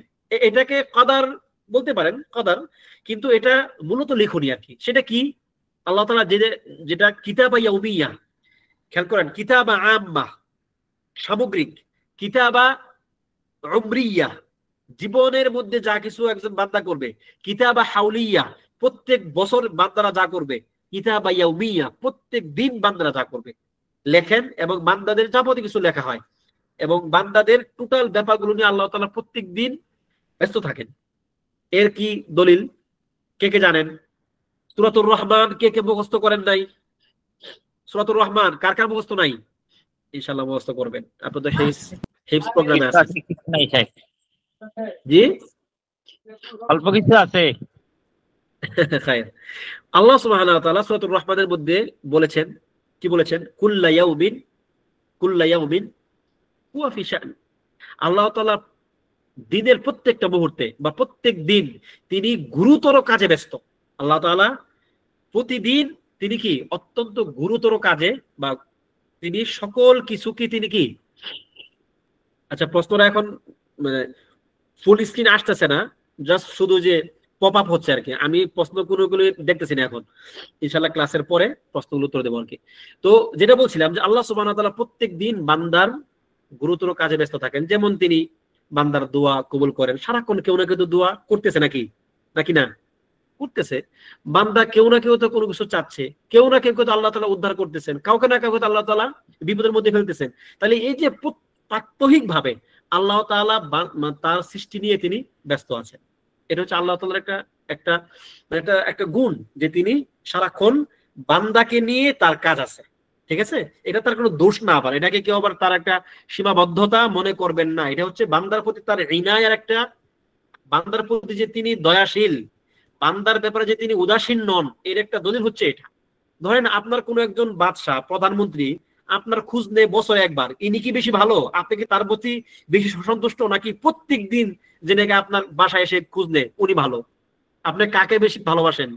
এটাকে কদর বলতে পারেন, কদর, কিন্তু এটা মূলত লিখনি আর কি। সেটা কি? আল্লাহ তাআলা যেটা কিতাবা ইয়াউমিয়া, খেয়াল করেন, কিতাবা আম্মা সামগ্রিক, কিতাবা উমরিয়া জীবনের মধ্যে যা কিছু একজন বান্দা করবে, কিতাবা হাউলিয়া প্রত্যেক বছর বান্দারা যা করবে, কিতাবা ইয়াউমিয়া প্রত্যেক দিন বান্দারা যা করবে লেখেন, এবং বান্দাদের যাবতীয় কিছু লেখা হয়, এবং বান্দাদের টোটাল ব্যাপারগুলো নিয়ে আল্লাহ তাআলা প্রত্যেক দিন ব্যস্ত থাকেন। এর কি দলিল কে কে জানেন? সূরাতুর রহমান কে কে মুখস্থ করেন নাই? সূরাতুর রহমান কার কার মুখস্থ নাই? ইনশাআল্লাহ মুখস্থ করবেন, আপনাদের হিফজ প্রোগ্রামে আছে। জি, অল্প কিছু আছে। আল্লাহ সুবহানাহু ওয়া তাআলা সূরাতুর রহমানের মধ্যে বলেছেন, কি বলেছেন? কুল্লা ইয়াউমিন কুল্লা ইয়াউমিন হুয়া ফি শা'n। আল্লাহ তাআলা দিনের প্রত্যেকটা মুহূর্তে বা প্রত্যেক দিন তিনি গুরুতর কাজে ব্যস্ত। আল্লাহ তাআলা প্রতিদিন তিনি কি অত্যন্ত গুরুতর কাজে, বা তিনি সকল কিছুকে তিনি কি, আচ্ছা প্রশ্নটা এখন মানে ফুল স্ক্রিন আসতেছে না, জাস্ট শুধু যে পপ আপ হচ্ছে আর কি। আমি প্রশ্ন কোনগুলো দেখতেছি না এখন, ইনশাআল্লাহ ক্লাসের পরে প্রশ্নগুলো উত্তর দেবো আর কি। তো যেটা বলছিলাম যে আল্লাহ সুবহানাহু ওয়া তাআলা প্রত্যেক দিন বান্দার গুরুতর কাজে ব্যস্ত থাকেন। যেমন তিনি বান্দার দোয়া কবুল করেন, সারাক্ষণ কেউ না কেউ তো দোয়া করতেছে নাকি নাকি না করতেছে। বান্দা কেউ না কেউ তো কোনো কিছু চাচ্ছে, কেউ না কেউ তো আল্লাহ তাআলা উদ্ধার করতেছেন, কাউকে না কাউকে তো আল্লাহ তাআলা বিপদের মধ্যে ফেলতেছেন। তাহলে এই যে প্রাত্যহিক ভাবে আল্লাহ তাআলা তার সৃষ্টি নিয়ে তিনি ব্যস্ত আছেন, এটা হচ্ছে আল্লাহ তাআলার একটা একটা একটা একটা গুণ, যে তিনি সারাক্ষণ বান্দাকে নিয়ে তার কাজ আছে। ঠিক আছে, এটা তার কোনো দোষ না, আবার এটাকে কেউ আবার তার একটা সীমাবদ্ধতা মনে করবেন না। এটা হচ্ছে বান্দার প্রতি তার ইনায়ার একটা, বান্দার প্রতি যে তিনি দয়াশীল, বান্দার ব্যাপারে যে তিনি উদাসীন নন, এর একটা দলিল হচ্ছে এটা। ধরেন আপনার কোন একজন বাদশাহ, প্রধানমন্ত্রী আপনার খোঁজ নেয় বছরে একবার, ইনি কি বেশি ভালো, আপনি কি তার প্রতি বেশি সন্তুষ্ট, নাকি প্রত্যেক দিন যে নাকি আপনার বাসায় এসে খোঁজ নেয় উনি ভালো? আপনি কাকে বেশি ভালোবাসেন?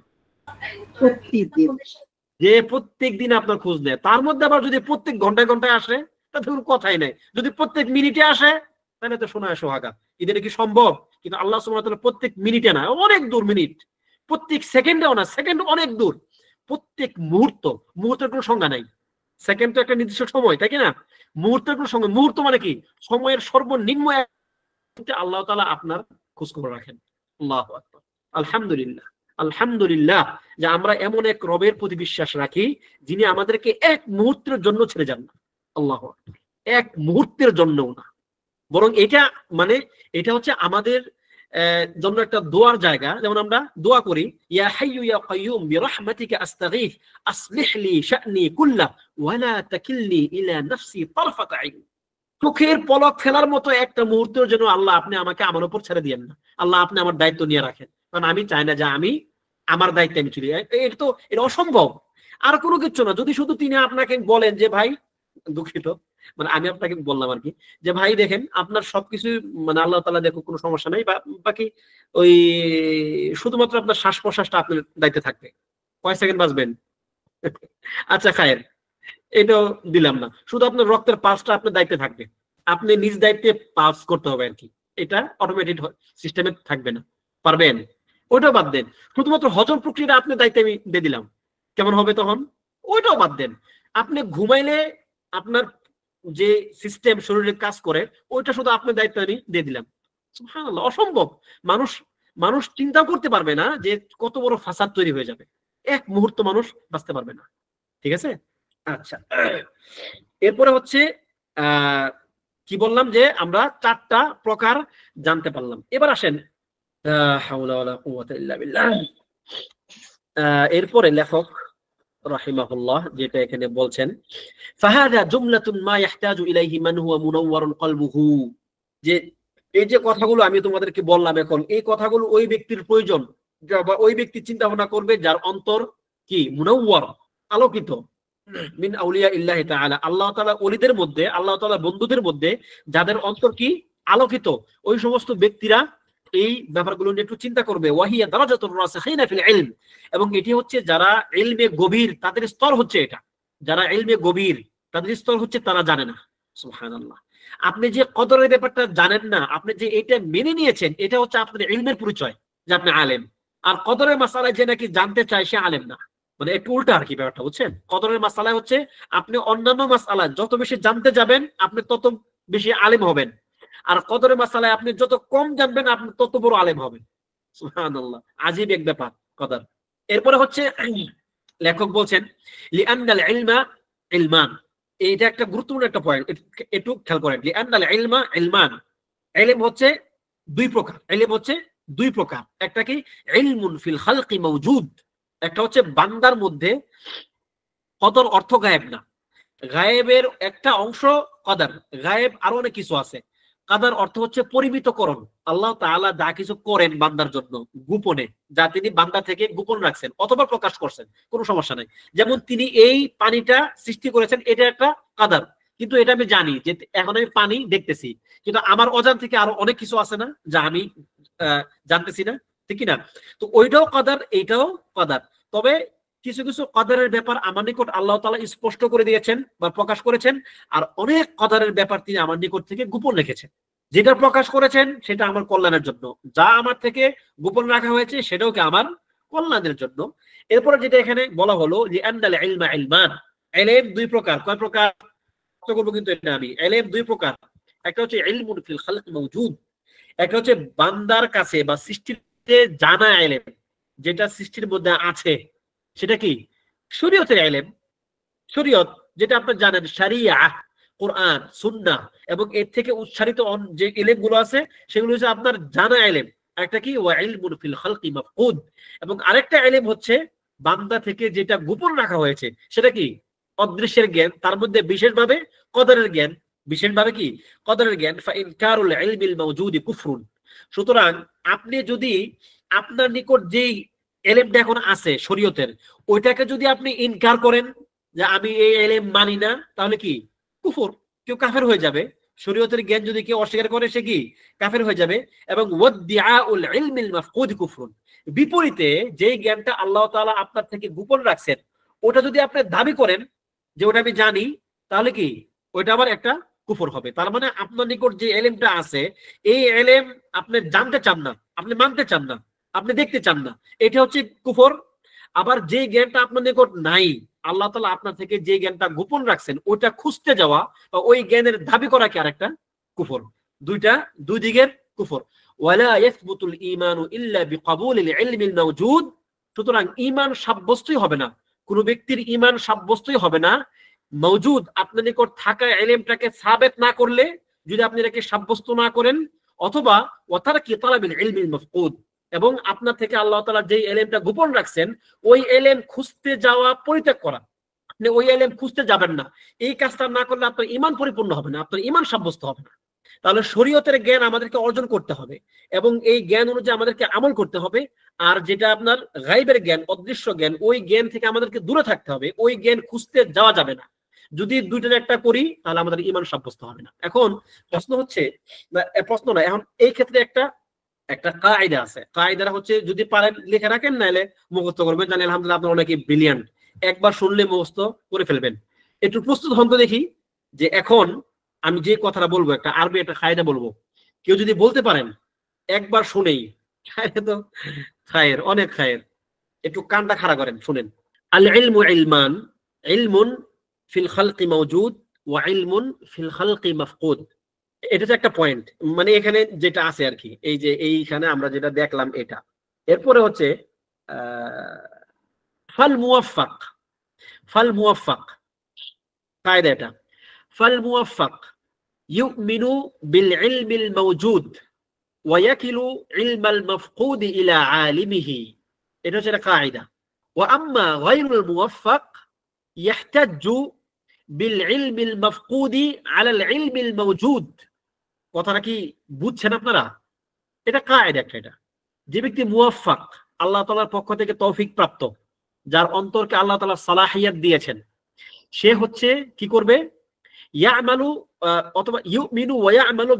যে প্রত্যেক দিন আপনার খোঁজ নেয়। তার মধ্যে আবার যদি প্রত্যেক ঘন্টায় ঘন্টায় আসে তাতে কোনো কথাই নাই, যদি প্রত্যেক মিনিটে আসে তাহলে তো শোনা সোহাগা। এটা কি সম্ভব? কিন্তু আল্লাহ সুবহানাহু ওয়া তাআলা প্রত্যেক মিনিটে না, অনেক দূর মিনিট, প্রত্যেক সেকেন্ডেও না, সেকেন্ড অনেক দূর, প্রত্যেক মুহূর্ত, মুহূর্তের কোনো সংজ্ঞা নাই। সেকেন্ড তো একটা নির্দিষ্ট সময়, তাই কি না? মুহূর্তের কোনো সময়, মুহূর্ত মানে কি সময়ের সর্বনিম্ন আল্লাহ তাআলা আপনার খোঁজ খবর রাখেন। আল্লাহু আকবার, আলহামদুলিল্লাহ, আলহামদুলিল্লাহ যে আমরা এমন এক রবের প্রতি বিশ্বাস রাখি যিনি আমাদেরকে এক মুহূর্তের জন্য ছেড়ে যান না। আল্লাহু আকবার, এক মুহূর্তের জন্যও না, বরং এটা মানে এটা হচ্ছে আমাদের জন্য একটা দোয়ার জায়গা। যেমন আমরা দোয়া করি, ইয়া হাইয়্যু ইয়া কাইয়্যুম বিরহমাতিকা আস্তাগীথ আসলিহ লি শা'নি কুল্লা ওয়া লা তাকিলনি ইলা নাফসি তারফাত আইন। চোখের পলক ফেলার মতো একটা মুহূর্তের জন্য আল্লাহ আপনি আমাকে আমার উপর ছেড়ে দিয়েন না। আল্লাহ আপনি আমার দায়িত্ব নিয়ে রাখেন, কারণ আমি চাই না যে আমি আমার দায়িত্বে আমি চলি। এটা তো এটা অসম্ভব। আর কোনো কিছু না, যদি শুধু তিনি আপনাকে বলেন যে ভাই, দুঃখিত মানে আমি আপনাকে বললাম আর কি, যে ভাই দেখেন আপনার সবকিছু মানে আল্লাহ তাআলা দেখো, কোনো সমস্যা নাই, বাকি ওই শুধুমাত্র আপনার শ্বাস প্রশ্বাসটা আপনার দায়িত্বে থাকবে, কয় সেকেন্ড বাঁচবেন আচ্ছা খায়ের, এটাও দিলাম না, শুধু আপনার রক্তের পালসটা আপনার দায়িত্বে থাকবে, আপনি নিজ দায়িত্বে পালস করতে হবে আর কি, এটা অটোমেটিক সিস্টেমে থাকবে না, পারবেন? ওইটাও বাদ দেন, শুধুমাত্র হজম প্রক্রিয়াটা আপনার দায়িত্বে আমি দিয়ে দিলাম, কেমন হবে তখন? ওইটাও বাদ দেন। আপনি ঘুমাইলে আপনার যে সিস্টেম শরীরে কাজ করে ওইটা শুধু আপনার দায়িত্ব আমি দিয়ে দিলাম। সুবহানাল্লাহ, অসম্ভব। মানুষ মানুষ চিন্তা করতে পারবে না যে কত বড় ফাসাদ তৈরি হয়ে যাবে, এক মুহূর্ত মানুষ বাঁচতে পারবে না। ঠিক আছে, আচ্ছা এরপরে হচ্ছে কি বললাম যে আমরা চারটা প্রকার জানতে পারলাম। এবার আসেন হাওলা ওয়ালা কুওয়াতা ইল্লা বিল্লাহ। এরপরে লেখক রাহিমাহুল্লাহ যেটা এখানে বলছেন, ফাহাদা জুমলাতুন মা ইয়াহতাজু ইলাইহি মান হুয়া মুনাওয়ারুন কলবুহু, যে এই যে কথাগুলো আমি তোমাদেরকে বললাম এখন, এই কথাগুলো ওই ব্যক্তির প্রয়োজন, বা ওই ব্যক্তি চিন্তা ভাবনা করবে যার অন্তর কি মুনাওয়ার, আলোকিত, মিন আউলিয়া ইল্লাহি তাআলা, আল্লাহ তাআলা ওলিদের মধ্যে, আল্লাহ তাআলা বন্ধুদের মধ্যে যাদের অন্তর কি আলোকিত, ওই সমস্ত ব্যক্তিরা এই ব্যাপারগুলো নিয়ে একটু চিন্তা করবে। ওয়াহিয়া দারাজাতুর রাসিখিনা ফিল ইলম, এবং এটি হচ্ছে যারা ইলমে গভীর তাদের স্তর হচ্ছে এটা, যারা ইলমে গভীর তাদের স্তর হচ্ছে তারা জানে না। সুবহানাল্লাহ, আপনি যে কদরের ব্যাপারটা জানেন না, আপনি যে এটা মেনে নিয়েছেন, এটা হচ্ছে আপনার ইলমের পরিচয় যে আপনি আলেম। আর কদরের মাসালায় যে নাকি জানতে চায় সে আলেম না, মানে একটু উল্টা আর কি ব্যাপারটা, বুঝছেন? কদরের মাসালায় হচ্ছে আপনি অন্যান্য মাসালা যত বেশি জানতে যাবেন আপনি তত বেশি আলেম হবেন, আর কদরের মাসালায় আপনি যত কম জানবেন আপনি তত বড় আলেম হবেন। সুবহানাল্লাহ, আজীব এক ব্যাপার কদর। এরপরে হচ্ছে লেখক বলছেন লিআন্নাল ইলমা ইলমান, এইটা একটা গুরুত্বপূর্ণ একটা পয়েন্ট, একটু খেয়াল করেন। লিআন্নাল ইলমা ইলমান, ইলম হচ্ছে দুই প্রকার, ইলম হচ্ছে দুই প্রকার। একটা কি ইলমুন ফিল খালকি মাওজুদ, একটা হচ্ছে বান্দার মধ্যে, কদর অর্থ গায়েব না, গায়েবের একটা অংশ কদর, গায়েব আরো অনেক কিছু আছে। কাদার অর্থ হচ্ছে পরিমিতকরণ, আল্লাহ তাআলা যা কিছু করেন বান্দার জন্য গোপনে, যা তিনি বান্দা থেকে গোপন রাখছেন অথবা প্রকাশ করছেন, কোনো সমস্যা নাই। যেমন তিনি এই পানিটা সৃষ্টি করেছেন, এটা একটা কাদার, কিন্তু এটা আমি জানি যে এখন আমি পানি দেখতেছি, কিন্তু আমার অজান থেকে আরো অনেক কিছু আছে না যা আমি জানতেছি না, ঠিক কিনা? তো ওইটাও কদার, এইটাও কদার। তবে কিছু কিছু কদারের ব্যাপার আমার নিকট আল্লাহ তাআলা স্পষ্ট করে দিয়েছেন বা প্রকাশ করেছেন, আর অনেক কদারের ব্যাপার তিনি আমার নিকট থেকে গোপন রেখেছেন। যেটা প্রকাশ করেছেন সেটা আমার কল্যাণের জন্য, যা আমার থেকে গোপন রাখা হয়েছে সেটাও কি আমার কল্যাণের জন্য। এরপরে যেটা এখানে বলা হলো যে আন্নাল ইলমা ইলমান, ইলম দুই প্রকার। কয় প্রকার করব কিন্তু এটা আমি, ইলম দুই প্রকার। একটা হচ্ছে ইলমুন ফিল খালক মাওজুদ, একটা হচ্ছে বান্দার কাছে বা সৃষ্টিতে জানা ইলম, যেটা সৃষ্টির মধ্যে আছে, সেটা কি শরীয়তের ইলম। শরীয়ত যেটা আপনি জানেন, শরিয়া, কোরআন, সুন্নাহ এবং এর থেকে উচ্চারিত যে ইলম গুলো আছে সেগুলো হচ্ছে আপনার জানা ইলম। একটা কি ওয়া ইলমুন ফিল খালকি মাফকুদ, এবং আরেকটা ইলম হচ্ছে বান্দা থেকে যেটা গোপন রাখা হয়েছে, সেটা কি অদৃশ্যের জ্ঞান, তার মধ্যে বিশেষভাবে কদরের জ্ঞান। বিশেষভাবে কি কদরের জ্ঞান। ফা ইনকারুল ইলমিল মাওজুদি কুফরুন। সুতরাং আপনি যদি আপনার নিকট যেই ইলমটা এখন আছে শরীয়তের, ওইটাকে যদি আপনি ইনকার করেন যে আমি এই ইলম মানি না, তাহলে কি কুফর, কেউ কাফের হয়ে যাবে। শরীয়তের জ্ঞান যদি কেউ অস্বীকার করে সে কি কাফের হয়ে যাবে। এবং ওয়াদদিআউল ইলমিল মাফকুদ কুফরুন। বিপরীতে যেই জ্ঞানটা আল্লাহ তাআলা আপনার থেকে গোপন রাখছেন, ওটা যদি আপনি দাবি করেন যে ওটা আমি জানি, তাহলে কি ওইটা আবার একটা কুফর হবে। তার মানে আপনার নিকট যে ইলমটা আছে, এই ইলম আপনি জানতে চান না, আপনি মানতে চান না, আপনি দেখতে চান না, এটা হচ্ছে কুফর। আবার যে জ্ঞানটা আপনার নিকট নাই, আল্লাহ তাআলা আপনার থেকে যে জ্ঞানটা গোপন রাখছেন ওইটা খুঁজতে যাওয়া বা ওই জ্ঞানের দাবি করা কি আরেকটা কুফর। দুই দিকের কুফর। ওয়ালা ইয়াসবুতুল ঈমানু ইল্লা বিকাবুলিল ইলমিল মাওজুদ। সুতরাং ঈমান সাব্যস্তই হবে না, কোন ব্যক্তির ঈমান সাব্যস্তই হবে না মাওজুদ, আপনার নিকট থাকা ইলমটাকে সাবেত না করলে, যদি আপনি এটাকে সাব্যস্ত না করেন, অথবা ওয়াতারকি তালাবিল ইলমিল মাফকুদ, এবং আপনার থেকে আল্লাহ তাআলা যে ইলমটা গোপন রাখছেন ওই ইলম খুঁজতে যাওয়া পরিত্যাগ করা। আপনি ওই ইলম খুঁজতে যাবেন না, এই কাজটা না করলে আপনার ঈমান পরিপূর্ণ হবে না, আপনার ঈমান সাব্যস্ত হবে না। তাহলে শরীয়তের জ্ঞান আমাদেরকে অর্জন করতে হবে এবং এই জ্ঞান অনুযায়ী আমাদেরকে আমল করতে হবে। আর যেটা আপনার গায়বের জ্ঞান, অদৃশ্য জ্ঞান, ওই জ্ঞান থেকে আমাদেরকে দূরে থাকতে হবে, ওই জ্ঞান খুঁজতে যাওয়া যাবে না। যদি দুইটার একটা করি তাহলে আমাদের ঈমান সাব্যস্ত হবে না। এখন প্রশ্ন হচ্ছে, প্রশ্ন না, এখন এই ক্ষেত্রে একটা কায়দা আছে। কায়দাটা হচ্ছে যদি পারেন লিখে রাখেন, নাহলে মুখস্থ করবেন। জানি আলহামদুলিল্লাহ আপনারা অনেকে ব্রিলিয়ান্ট, একবার শুনলে মুখস্থ করে ফেলবেন। একটু প্রস্তুত হন তো দেখি, যে এখন আমি যে কথাটা বলবো একটা আরবি একটা কায়দা বলবো, কেউ যদি বলতে পারেন একবার শুনেই, তো খায়ের, অনেক খায়ের। একটু কানটা খাড়া করেন, শুনেন। আল ইলমু ইলমান, ইলমুন ফিল খালকি মাওজুদ ওয়া ইলমুন ফিল খালকি মাফকুদ। এটা হচ্ছে একটা পয়েন্ট, মানে এখানে যেটা আছে আর কি, এই যে এইখানে আমরা যেটা দেখলাম এটা। এরপরে হচ্ছে ফাল মুওয়াফফাক। ফাল মুওয়াফফাক কায়দা এটা। ফাল মুওয়াফফাক ইউমিনু বিল ইলমিল মাওজুদ ওয়া ইয়াকিলু ইলমাল মাফকুদ ইলা আলিমিহি। এটা হচ্ছে একটা কায়দা। ওয়া আম্মা গায়রুল মুওয়াফফাক ইয়াহতাজ্জু বিল ইলমিল মাফকুদি আলাল ইলমিল মাওজুদ। কথাটা কি বুঝছেন আপনারা? এটা কায়দা একটা। এটা যে ব্যক্তি মুওয়াফফাক, আল্লাহ তাআলার পক্ষ থেকে তৌফিক প্রাপ্ত, যার অন্তরকে আল্লাহ তাআলা সালাহিয়াত দিয়েছেন, সে হচ্ছে কি করবে? ইয়ামালু অথবা ইউমিনু ওয়া ইয়ামালু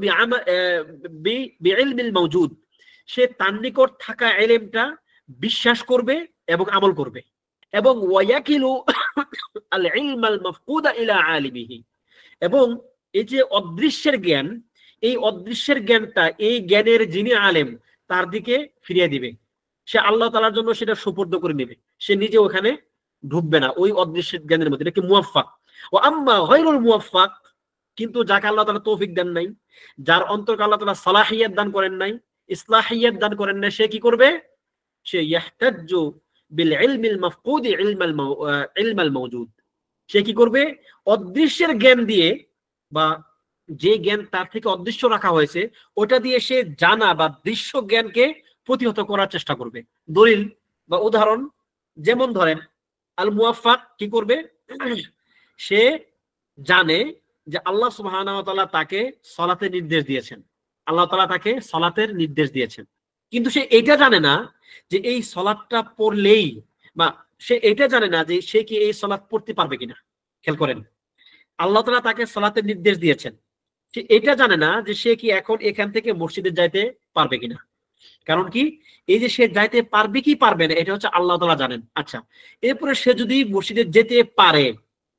বিইলমিল মাওজুদ। সে তার নিকট থাকা ইলমটা বিশ্বাস করবে এবং আমল করবে। এবং ওয়া ইয়াকিলু আল ইলমাল মাফকুদা ইলা আলিমিহি। এবং এই যে অদৃশ্যের জ্ঞান, এই অদৃশ্যের জ্ঞানটা এই জ্ঞানের যিনি আলেম তার দিকে ফিরিয়ে দিবে। সে আল্লাহ তাআলার জন্য সেটা সুপর্দ করে নেবে, সে নিজে ওখানে ঢুকবে না ওই অদৃশ্যের জ্ঞানের মধ্যে। এটা কি মুওয়াফফাক। ও আম্মা গায়রুল মুওয়াফফাক, কিন্তু যাকে আল্লাহ তাআলা তৌফিক দেন নাই, যার অন্তরকে আল্লাহ তাআলা সালাহিয়াত দান করেন নাই, ইসলাহিয়াত দান করেন নাই, সে কি করবে? সে ইয়াহতাজ্জু বিল ইলমিল মাফকুদি ইলমাল মাওজুদ। সে কি করবে? অদৃশ্যের জ্ঞান দিয়ে, বা যে জ্ঞান তার থেকে অদৃশ্য রাখা হয়েছে ওটা দিয়ে সে জানা বা দৃশ্য জ্ঞানকে প্রতিহত করার চেষ্টা করবে। দলিল বা উদাহরণ, যেমন ধরেন আল মুওয়াফফাক কি করবে? সে জানে যে আল্লাহ সুবহানাহু ওয়া তাআলা তাকে সালাতের নির্দেশ দিয়েছেন, আল্লাহ তাআলা তাকে সালাতের নির্দেশ দিয়েছেন, কিন্তু সে এটা জানে না যে এই সালাতটা পড়লেই, বা সে এটা জানে না যে সে কি এই সালাত পড়তে পারবে কিনা। খেয়াল করেন, আল্লাহ তাআলা তাকে সালাতের নির্দেশ দিয়েছেন, সে এটা জানে না যে সে কি এখন এখান থেকে মসজিদে যাইতে পারবে কিনা। কারণ কি, এই যে সে যাইতে পারবে কি পারবে না এটা হচ্ছে আল্লাহ তাআলা জানেন। আচ্ছা, এরপরে সে যদি মসজিদে যেতে পারে,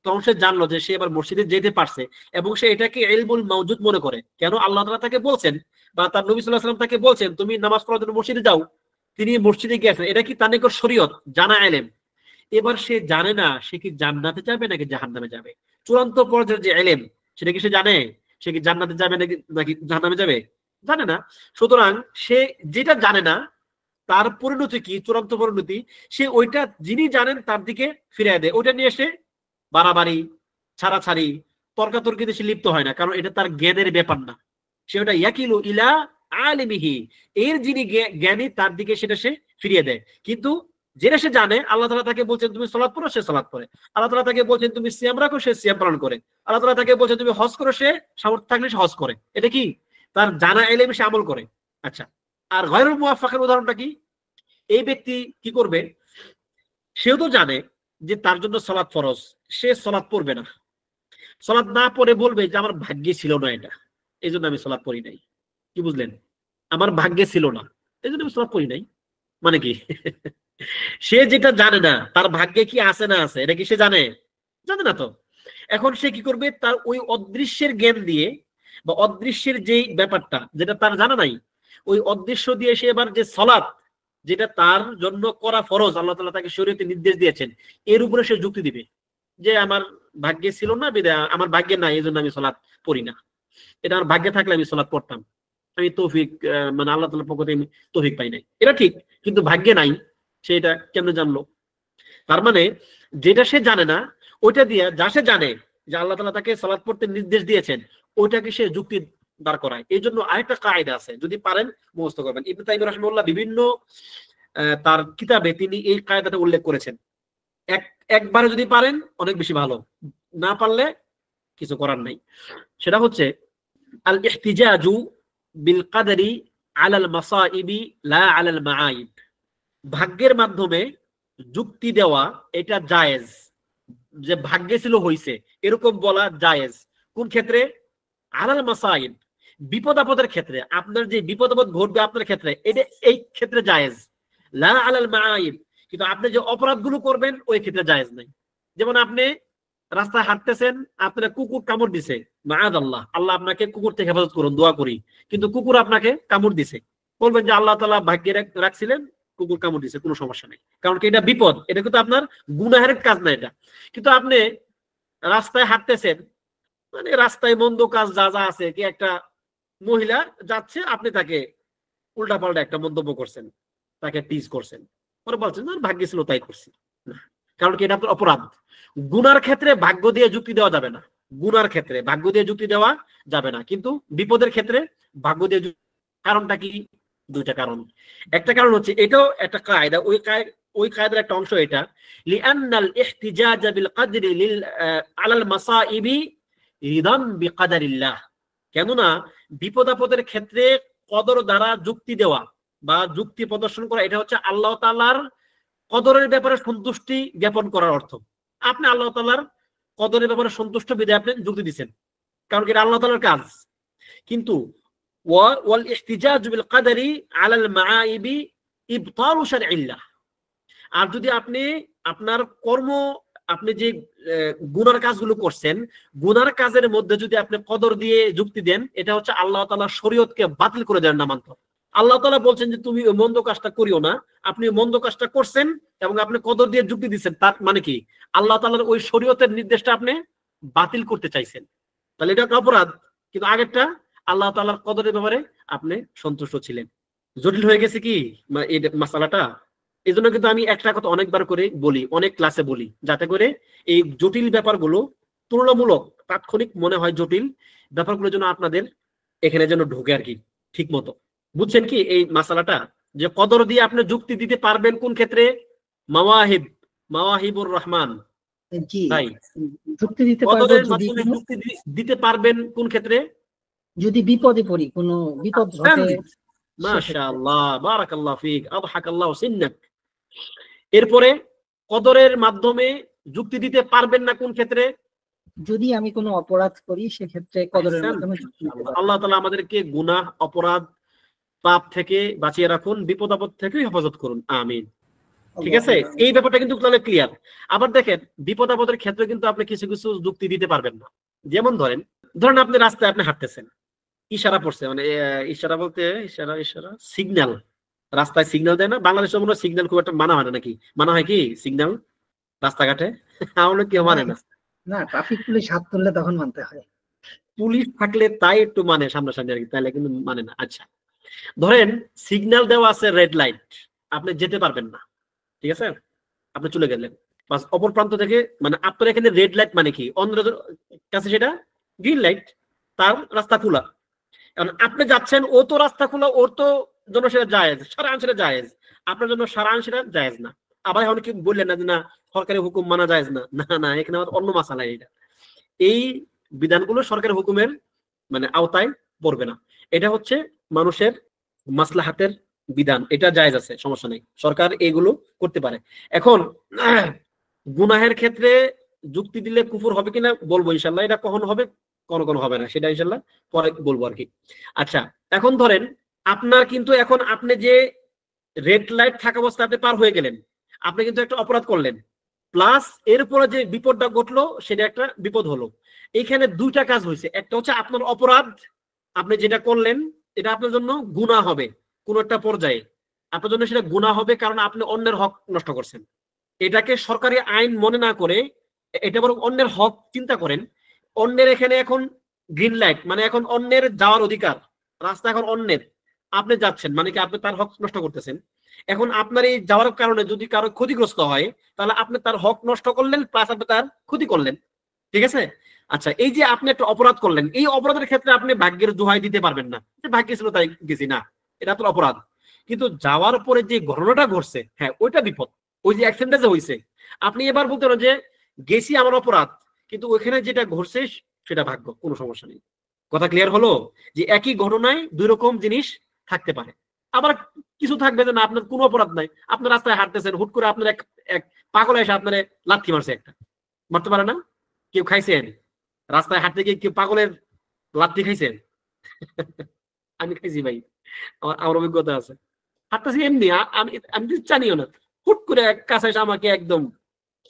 তখন সে জানলো যে সে এবার মসজিদে যেতে পারছে এবং সে এটাকে ইলমুল মাওজুদ মনে করে। কেন? আল্লাহ তাআলা তাকে বলছেন বা তার নবী সাল্লাল্লাহু আলাইহি ওয়াসাল্লাম তাকে বলছেন তুমি নামাজ পড়ার জন্য মসজিদে যাও, তিনি মসজিদে গিয়েছেন, এটা কি তার নিকট শরীয়ত, জানা ইলম। এবার সে জানে না সে কি জান্নাতে যাবে নাকি জাহান্নামে যাবে। চূড়ান্ত পর্যায়ের যে ইলম সেটা কি সে জানে? সে কি জান্নাতে যাবে নাকি জাহান্নামে যাবে? জানে না। সুতরাং সে যেটা জানে না তার পরিণতি কি, চূড়ান্ত পরিণতি, সে ওইটা যিনি জানেন তার দিকে ফিরিয়ে দেয়। ওইটা নিয়ে সে বাড়াবাড়ি, ছাড়াছাড়ি, তর্কাতর্কিতে সে লিপ্ত হয় না, কারণ এটা তার জ্ঞানের ব্যাপার না। সে ওটা ইয়াকিলু ইলা আলিমিহি, এর যিনি জ্ঞানী তার দিকে সেটা সে ফিরিয়ে দেয়। কিন্তু যেটা সে জানে, আল্লাহ তাআলা তাকে বলছেন তুমি সালাত পড়ো, সে সালাত পড়ে। আল্লাহ তাআলা তাকে বলছেন তুমি সিয়াম রাখো, সে সিয়াম পালন করে। আল্লাহ তাআলা তাকে বলছেন তুমি হজ করো, সে সামর্থ্য থাকলে সে হজ করে। এটা কি তার জানা ইলম, সে আমল করে। আচ্ছা, আর গায়রুল মুওয়াফফাকের উদাহরণটা কি? এই ব্যক্তি কি করবে, সেও তো জানে যে তার জন্য সালাত ফরজ, সে সালাত পড়বে না। সালাত না পড়ে বলবে যে আমার ভাগ্যে ছিল না এটা, এই জন্য আমি সালাত পড়ি নাই। কি বুঝলেন? আমার ভাগ্যে ছিল না এই জন্য আমি সালাত পড়ি নাই মানে কি? সে যেটা জানে না তার ভাগ্যে কি আছে না আছে এটা কি সে জানে? জানে না তো। এখন সে কি করবে, তার ওই অদৃশ্যের জ্ঞান দিয়ে বা অদৃশ্যের যেই ব্যাপারটা যেটা তার জানা নাই, ওই অদৃশ্য দিয়ে সে এবার যে সালাত যেটা তার জন্য করা ফরজ, আল্লাহ তাআলা তাকে শরীয়তে নির্দেশ দিয়েছেন, এর উপরে সে যুক্তি দিবে যে আমার ভাগ্যে ছিল না, আমার ভাগ্যে নাই, এই জন্য আমি সালাত পড়ি না। এটা আমার ভাগ্যে থাকলে আমি সালাত পড়তাম, আমি তৌফিক মানে আল্লাহ তাআলার পক্ষ থেকে আমি তৌফিক পাই নাই। এটা ঠিক, কিন্তু ভাগ্যে নাই, সে এটা কেমনে জানলো? তার মানে যেটা সে জানে না ওইটা দিয়ে যা সে জানে যে আল্লাহ তাআলা তাকে সালাত পড়তে নির্দেশ দিয়েছেন, ওইটাকে সে যুক্তি দাঁড় করায়। এই জন্য আরেকটা কায়দা আছে, যদি পারেন মুখস্থ করবেন। ইবনে তাইমিয়া রাহিমাহুল্লাহ বিভিন্ন তার কিতাবে তিনি এই কায়দাটা উল্লেখ করেছেন। একবারে যদি পারেন অনেক বেশি ভালো, না পারলে কিছু করার নাই। সেটা হচ্ছে আল ইহতিজাজু বিল কাদরি আলাল মাসাইবি লা আলাল মাআইব। ভাগ্যের মাধ্যমে যুক্তি দেওয়া এটা জায়েজ, যে ভাগ্যে ছিল হইছে এরকম বলা জায়েজ। কোন ক্ষেত্রে? আলাল মাসাইব, বিপদ আপদের ক্ষেত্রে, আপনার যে বিপদ আপদ ঘটবে আপনার ক্ষেত্রে, এটা এই ক্ষেত্রে জায়েজ। লা আলাল মাআইব, কিন্তু আপনি যে অপরাধগুলো করবেন ওই ক্ষেত্রে জায়েজ নাই। যেমন আপনি রাস্তায় হাঁটতেছেন, আপনার কুকুর কামড় দিছে, মাআযাল্লাহ, আল্লাহ আপনাকে কুকুর থেকে হেফাজত করুন, দোয়া করি, কিন্তু কুকুর আপনাকে কামড় দিছে, বলবেন যে আল্লাহ তাআলা ভাগ্যে রাখছিলেন, কুকুর কামড় দিছে, কোনো সমস্যা নেই, কারণ কি এটা বিপদ, এটা কিন্তু আপনার গুনাহের কাজ না এটা। কিন্তু আপনি রাস্তায় হাঁটতেছেন, মানে রাস্তায় মন্দ কাজ যা যা আছে, কি একটা মহিলা যাচ্ছে, আপনি তাকে উল্টা পাল্টা একটা মন্তব্য করছেন, তাকে টিজ করছেন, পরে বলছেন না ভাগ্যে ছিল তাই করছি, কারণ কি এটা আপনার অপরাধ। গুনার ক্ষেত্রে ভাগ্য দিয়ে যুক্তি দেওয়া যাবে না, গুনার ক্ষেত্রে ভাগ্য দিয়ে যুক্তি দেওয়া যাবে না, কিন্তু বিপদের ক্ষেত্রে ভাগ্য দিয়ে। কারণটা কি? দুইটা কারণ। একটা কারণ হচ্ছে, এটাও একটা কায়দা, ওই কায়দার একটা অংশ এটা, লিআন্নাল ইহতিজাজ বিল কদরি লিল আলাল মাসাইবি রিদান বিকদারিল্লাহ। কেননা বিপদ আপদের ক্ষেত্রে কদর দ্বারা যুক্তি দেওয়া বা যুক্তি প্রদর্শন করা, এটা হচ্ছে আল্লাহ তাআলার কদরের ব্যাপারে সন্তুষ্টি জ্ঞাপন করার অর্থ। আপনি আল্লাহ তাআলার কদরের ব্যাপারে সন্তুষ্ট বিধায় আপনি যুক্তি দিচ্ছেন, কারণ এটা আল্লাহ তাআলার কাজ। কিন্তু ওয়াল ইহতিজাজ বিল কদরি আলাল মাআইবি ইবতালু শারঈল্লাহ। আর যদি আপনি আপনার কর্ম, আপনি যে গুনার কাজগুলো করছেন, গুনার কাজের মধ্যে যদি আপনি কদর দিয়ে যুক্তি দেন, এটা হচ্ছে আল্লাহ তাআলার শরীয়তকে বাতিল করে দেন নামান্তর। আল্লাহ তাআলা বলছেন যে তুমি ওই মন্দ কাজটা করিও না, আপনি মন্দ কাজটা করছেন এবং আপনি কদর দিয়ে যুক্তি দিচ্ছেন, তার মানে কি আল্লাহ তাআলার ওই শরীয়তের নির্দেশটা আপনি বাতিল করতে চাইছেন, তাহলে এটা একটা অপরাধ। কিন্তু আগেরটা আল্লাহ তাআলার কদরের ব্যাপারে আপনি সন্তুষ্ট ছিলেন। জটিল হয়ে গেছে কি এই মাসালাটা? এই জন্য কিন্তু আমি একটা কথা অনেকবার করে বলি, অনেক ক্লাসে বলি, যাতে করে এই জটিল ব্যাপারগুলো তুলনামূলক তাৎক্ষণিক মনে হয় জটিল ব্যাপারগুলো যেন আপনাদের এখানে যেন ঢোকে আর কি ঠিক মতো। বুঝছেন কি এই মাসালাটা? যে কদর দিয়ে আপনি যুক্তি দিতে পারবেন কোন ক্ষেত্রে? মাওয়াহিবুর রহমান, তাই যুক্তি দিতে পারবো যদি যুক্তি দিতে পারবেন কোন ক্ষেত্রে? যদি বিপদে পড়ি, কোনো বিপদ ঘটে। মাশাআল্লাহ, বারাকাল্লাহু ফিক, আযহাকাল্লাহু সিন্নাক। এরপরে কদরের মাধ্যমে যুক্তি দিতে পারবেন না কোন ক্ষেত্রে? যদি আমি কোনো অপরাধ করি সেক্ষেত্রে কদরের মাধ্যমে যুক্তি দিতে পারবো। আল্লাহ তাআলা আমাদেরকে গুনাহ, অপরাধ, পাপ থেকে বাঁচিয়ে রাখুন, বিপদ আপদ থেকে হেফাজত করুন, আমিন। ঠিক আছে, এই ব্যাপারটা কিন্তু তাহলে ক্লিয়ার। আবার দেখেন, বিপদ আপদের ক্ষেত্রে কিন্তু আপনি কিছু কিছু যুক্তি দিতে পারবেন না। যেমন ধরেন আপনি রাস্তায় আপনি হাঁটতেছেন, ইশারা পড়ছে, মানে ইশারা বলতে ইশারা সিগন্যাল, রাস্তায় সিগন্যাল দেয় না, বাংলাদেশের মনে সিগন্যাল খুব একটা মানা হয় না নাকি? মানা হয় কি সিগন্যাল রাস্তাঘাটে? আমরা কেউ মানে না। না, ট্রাফিক পুলিশ হাত তুললে তখন মানতে হয়। পুলিশ থাকলে তাই একটু মানে সামনাসামনি আর কি, তাহলে কিন্তু মানে না। আচ্ছা, ধরেন সিগন্যাল দেওয়া আছে রেড লাইট, আপনি যেতে পারবেন না, ঠিক আছে, আপনি চলে গেলেন। বাস অপর প্রান্ত থেকে, মানে আপনার এখানে রেড লাইট মানে কি, অন্যের কাছে সেটা গ্রিন লাইট, তার রাস্তা খোলা। কারণ আপনি যাচ্ছেন, ও তো রাস্তা খোলা, ওর তো জন্য সেটা জায়েজ, সারা সেটা জায়েজ, আপনার জন্য সারা সেটা জায়েজ না। আবার এখন কি বললেন না যে না সরকারি হুকুম মানা জায়েজ না, না না, এখানে আমার অন্য মাসালা। এটা এই বিধানগুলো সরকারি হুকুমের মানে আওতায় পড়বে না। এটা হচ্ছে মানুষের মাসলাহাতের বিধান, এটা জায়েজ আছে, সমস্যা নেই, সরকার এগুলো করতে পারে। এখন গুনাহের ক্ষেত্রে যুক্তি দিলে কুফর হবে কিনা বলবো ইনশাল্লাহ, এটা কখন হবে কোন হবে না, সেটা ইনশাল্লাহ পরে বলবো আর কি। আচ্ছা, এখন ধরেন আপনার কিন্তু এখন আপনি যে রেড লাইট থাকা অবস্থায় আপনি পার হয়ে গেলেন, আপনি কিন্তু একটা অপরাধ করলেন, প্লাস এরপরে যে বিপদটা ঘটলো সেটা একটা বিপদ হলো। এখানে দুইটা কাজ হয়েছে, একটা হচ্ছে আপনার অপরাধ, আপনি যেটা করলেন এটা আপনার জন্য গুনাহ হবে, কোন একটা পর্যায়ে আপনার জন্য সেটা গুনাহ হবে, কারণ আপনি অন্যের হক নষ্ট করছেন। এটাকে সরকারি আইন মনে না করে এটা বরং অন্যের হক চিন্তা করেন। অন্যের এখানে এখন গ্রিন লাইট, মানে এখন অন্যের যাওয়ার অধিকার, রাস্তা এখন অন্যের, আপনি যাচ্ছেন, মানে কি আপনি তার হক নষ্ট করতেছেন। এখন আপনার এই যাওয়ার কারণে যদি কারো ক্ষতিগ্রস্ত হয়, তাহলে আপনি তার হক নষ্ট করলেন, প্লাস আপনি তার ক্ষতি করলেন, ঠিক আছে। আচ্ছা, এই যে আপনি একটা অপরাধ করলেন, এই অপরাধের ক্ষেত্রে আপনি ভাগ্যের দোহাই দিতে পারবেন না, ভাগ্যে ছিল তাই গেছি, না, এটা তো অপরাধ। কিন্তু যাওয়ার পরে যে ঘটনাটা ঘটছে, হ্যাঁ ওইটা বিপদ, ওই যে অ্যাক্সিডেন্টটা হয়েছে, আপনি এবার বলতে পারেন যে গেছি আমার অপরাধ, কিন্তু ওইখানে যেটা ঘটছে সেটা ভাগ্য, কোনো সমস্যা নেই। কথা ক্লিয়ার হলো যে একই ঘটনায় দুই রকম জিনিস থাকতে পারে। আবার কিছু থাকবে যে না আপনার কোনো অপরাধ নাই, আপনার রাস্তায় হাঁটতেছেন, হুট করে আপনার এক পাগল এসে আপনার লাথি মারছে, একটা মারতে পারে না, কেউ খাইছেন রাস্তায় হাঁটতে গিয়ে, কেউ পাগলের লাথি খাইছেন? আমি খাইছি ভাই, আমার অভিজ্ঞতা আছে। হাঁটতেছি এমনি, আমি জানিও না, হুট করে এক কাছে এসে আমাকে একদম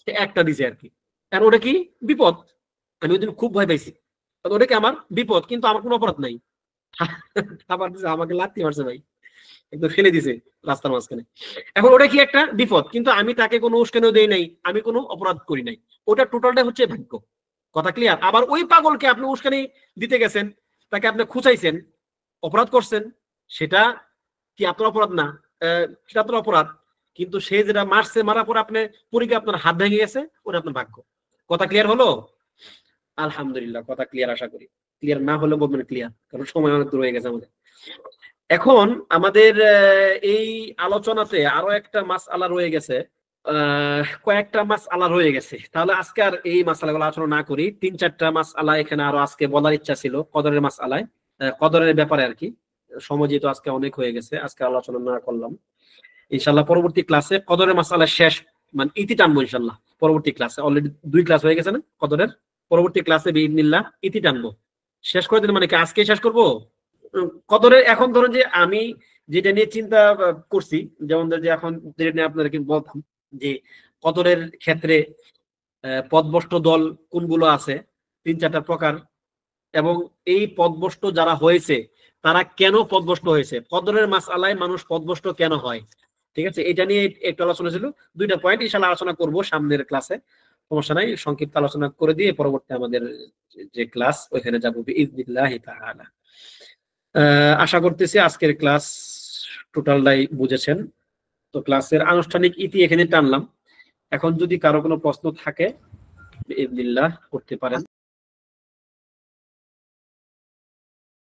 একটা দিছে আর কি। কারণ ওটা কি বিপদ, আমি ওই দিন খুব ভয় পাইছি, ওটা কি আমার বিপদ, কিন্তু আমার কোনো অপরাধ নাই। আবার আমাকে লাথি মারছে ভাই, একদম ফেলে দিছে রাস্তার মাঝখানে। এখন ওটা কি একটা বিপদ, কিন্তু আমি তাকে কোনো উস্কানিও দেই নাই, আমি কোনো অপরাধ করি নাই, ওটা টোটালটা হচ্ছে ভাগ্য। কথা ক্লিয়ার? আবার ওই পাগলকে আপনি উস্কানি দিতে গেছেন, তাকে আপনি খুঁচাইছেন, অপরাধ করছেন, সেটা কি আপনার অপরাধ না? সেটা আপনার অপরাধ, কিন্তু সে যেটা মারছে, মারার পর আপনি পরীক্ষা আপনার হাত ভেঙে গেছে, ওটা আপনার ভাগ্য। কথা ক্লিয়ার হলো? আলহামদুলিল্লাহ, কথা ক্লিয়ার, আশা করি। ক্লিয়ার না হলে বলবেন ক্লিয়ার, কারণ সময় অনেক দূর হয়ে গেছে আমাদের। এখন আমাদের এই আলোচনাতে আরো একটা মাসআলা রয়ে গেছে, কয়েকটা মাসআলা রয়ে গেছে। তাহলে আজকে আর এই মাসআলাগুলো আলোচনা না করি, 3-4টা মাসআলা এখানে আরো আজকে বলার ইচ্ছা ছিল, কদরের মাসআলায়, কদরের ব্যাপারে আর কি। সময় যেহেতু আজকে অনেক হয়ে গেছে, আজকে আলোচনা না করলাম। ইনশাআল্লাহ পরবর্তী ক্লাসে কদরের মাসআলা শেষ, মানে ইতি টানবো ইনশাআল্লাহ। পরবর্তী ক্লাসে অলরেডি 2 ক্লাস হয়ে গেছে না কদরের, পরবর্তী ক্লাসে বিইذনিল্লাহ ইতি টানবো, শেষ করে দিন, মানে কি আজকে শেষ করব কদরের। এখন ধরুন যে আমি যেটা নিয়ে চিন্তা করছি, যেমন যে এখন যেটা নিয়ে আপনাদেরকে বলতাম যে কদরের ক্ষেত্রে পথভ্রষ্ট দল কোনগুলো আছে, 3-4টা প্রকার, এবং এই পথভ্রষ্ট যারা হয়েছে তারা কেন পথভ্রষ্ট হয়েছে, কদরের মাসআলায় মানুষ পথভ্রষ্ট কেন হয়, ঠিক আছে, এটা নিয়ে একটু আলোচনা ছিল। 2টা পয়েন্ট ইনশাআল্লাহ আলোচনা করব সামনের ক্লাসে, সমস্যা নাই, সংক্ষিপ্ত আলোচনা করে দিয়ে পরবর্তী আমাদের যে ক্লাস ওইখানে যাবো বিইذনিল্লাহি তাআলা। আশা করতেছি আজকের ক্লাস টোটালটাই বুঝেছেন। তো ক্লাসের আনুষ্ঠানিক ইতি এখানে টানলাম। এখন যদি কারো কোনো প্রশ্ন থাকে বিইذনিল্লাহ করতে পারেন।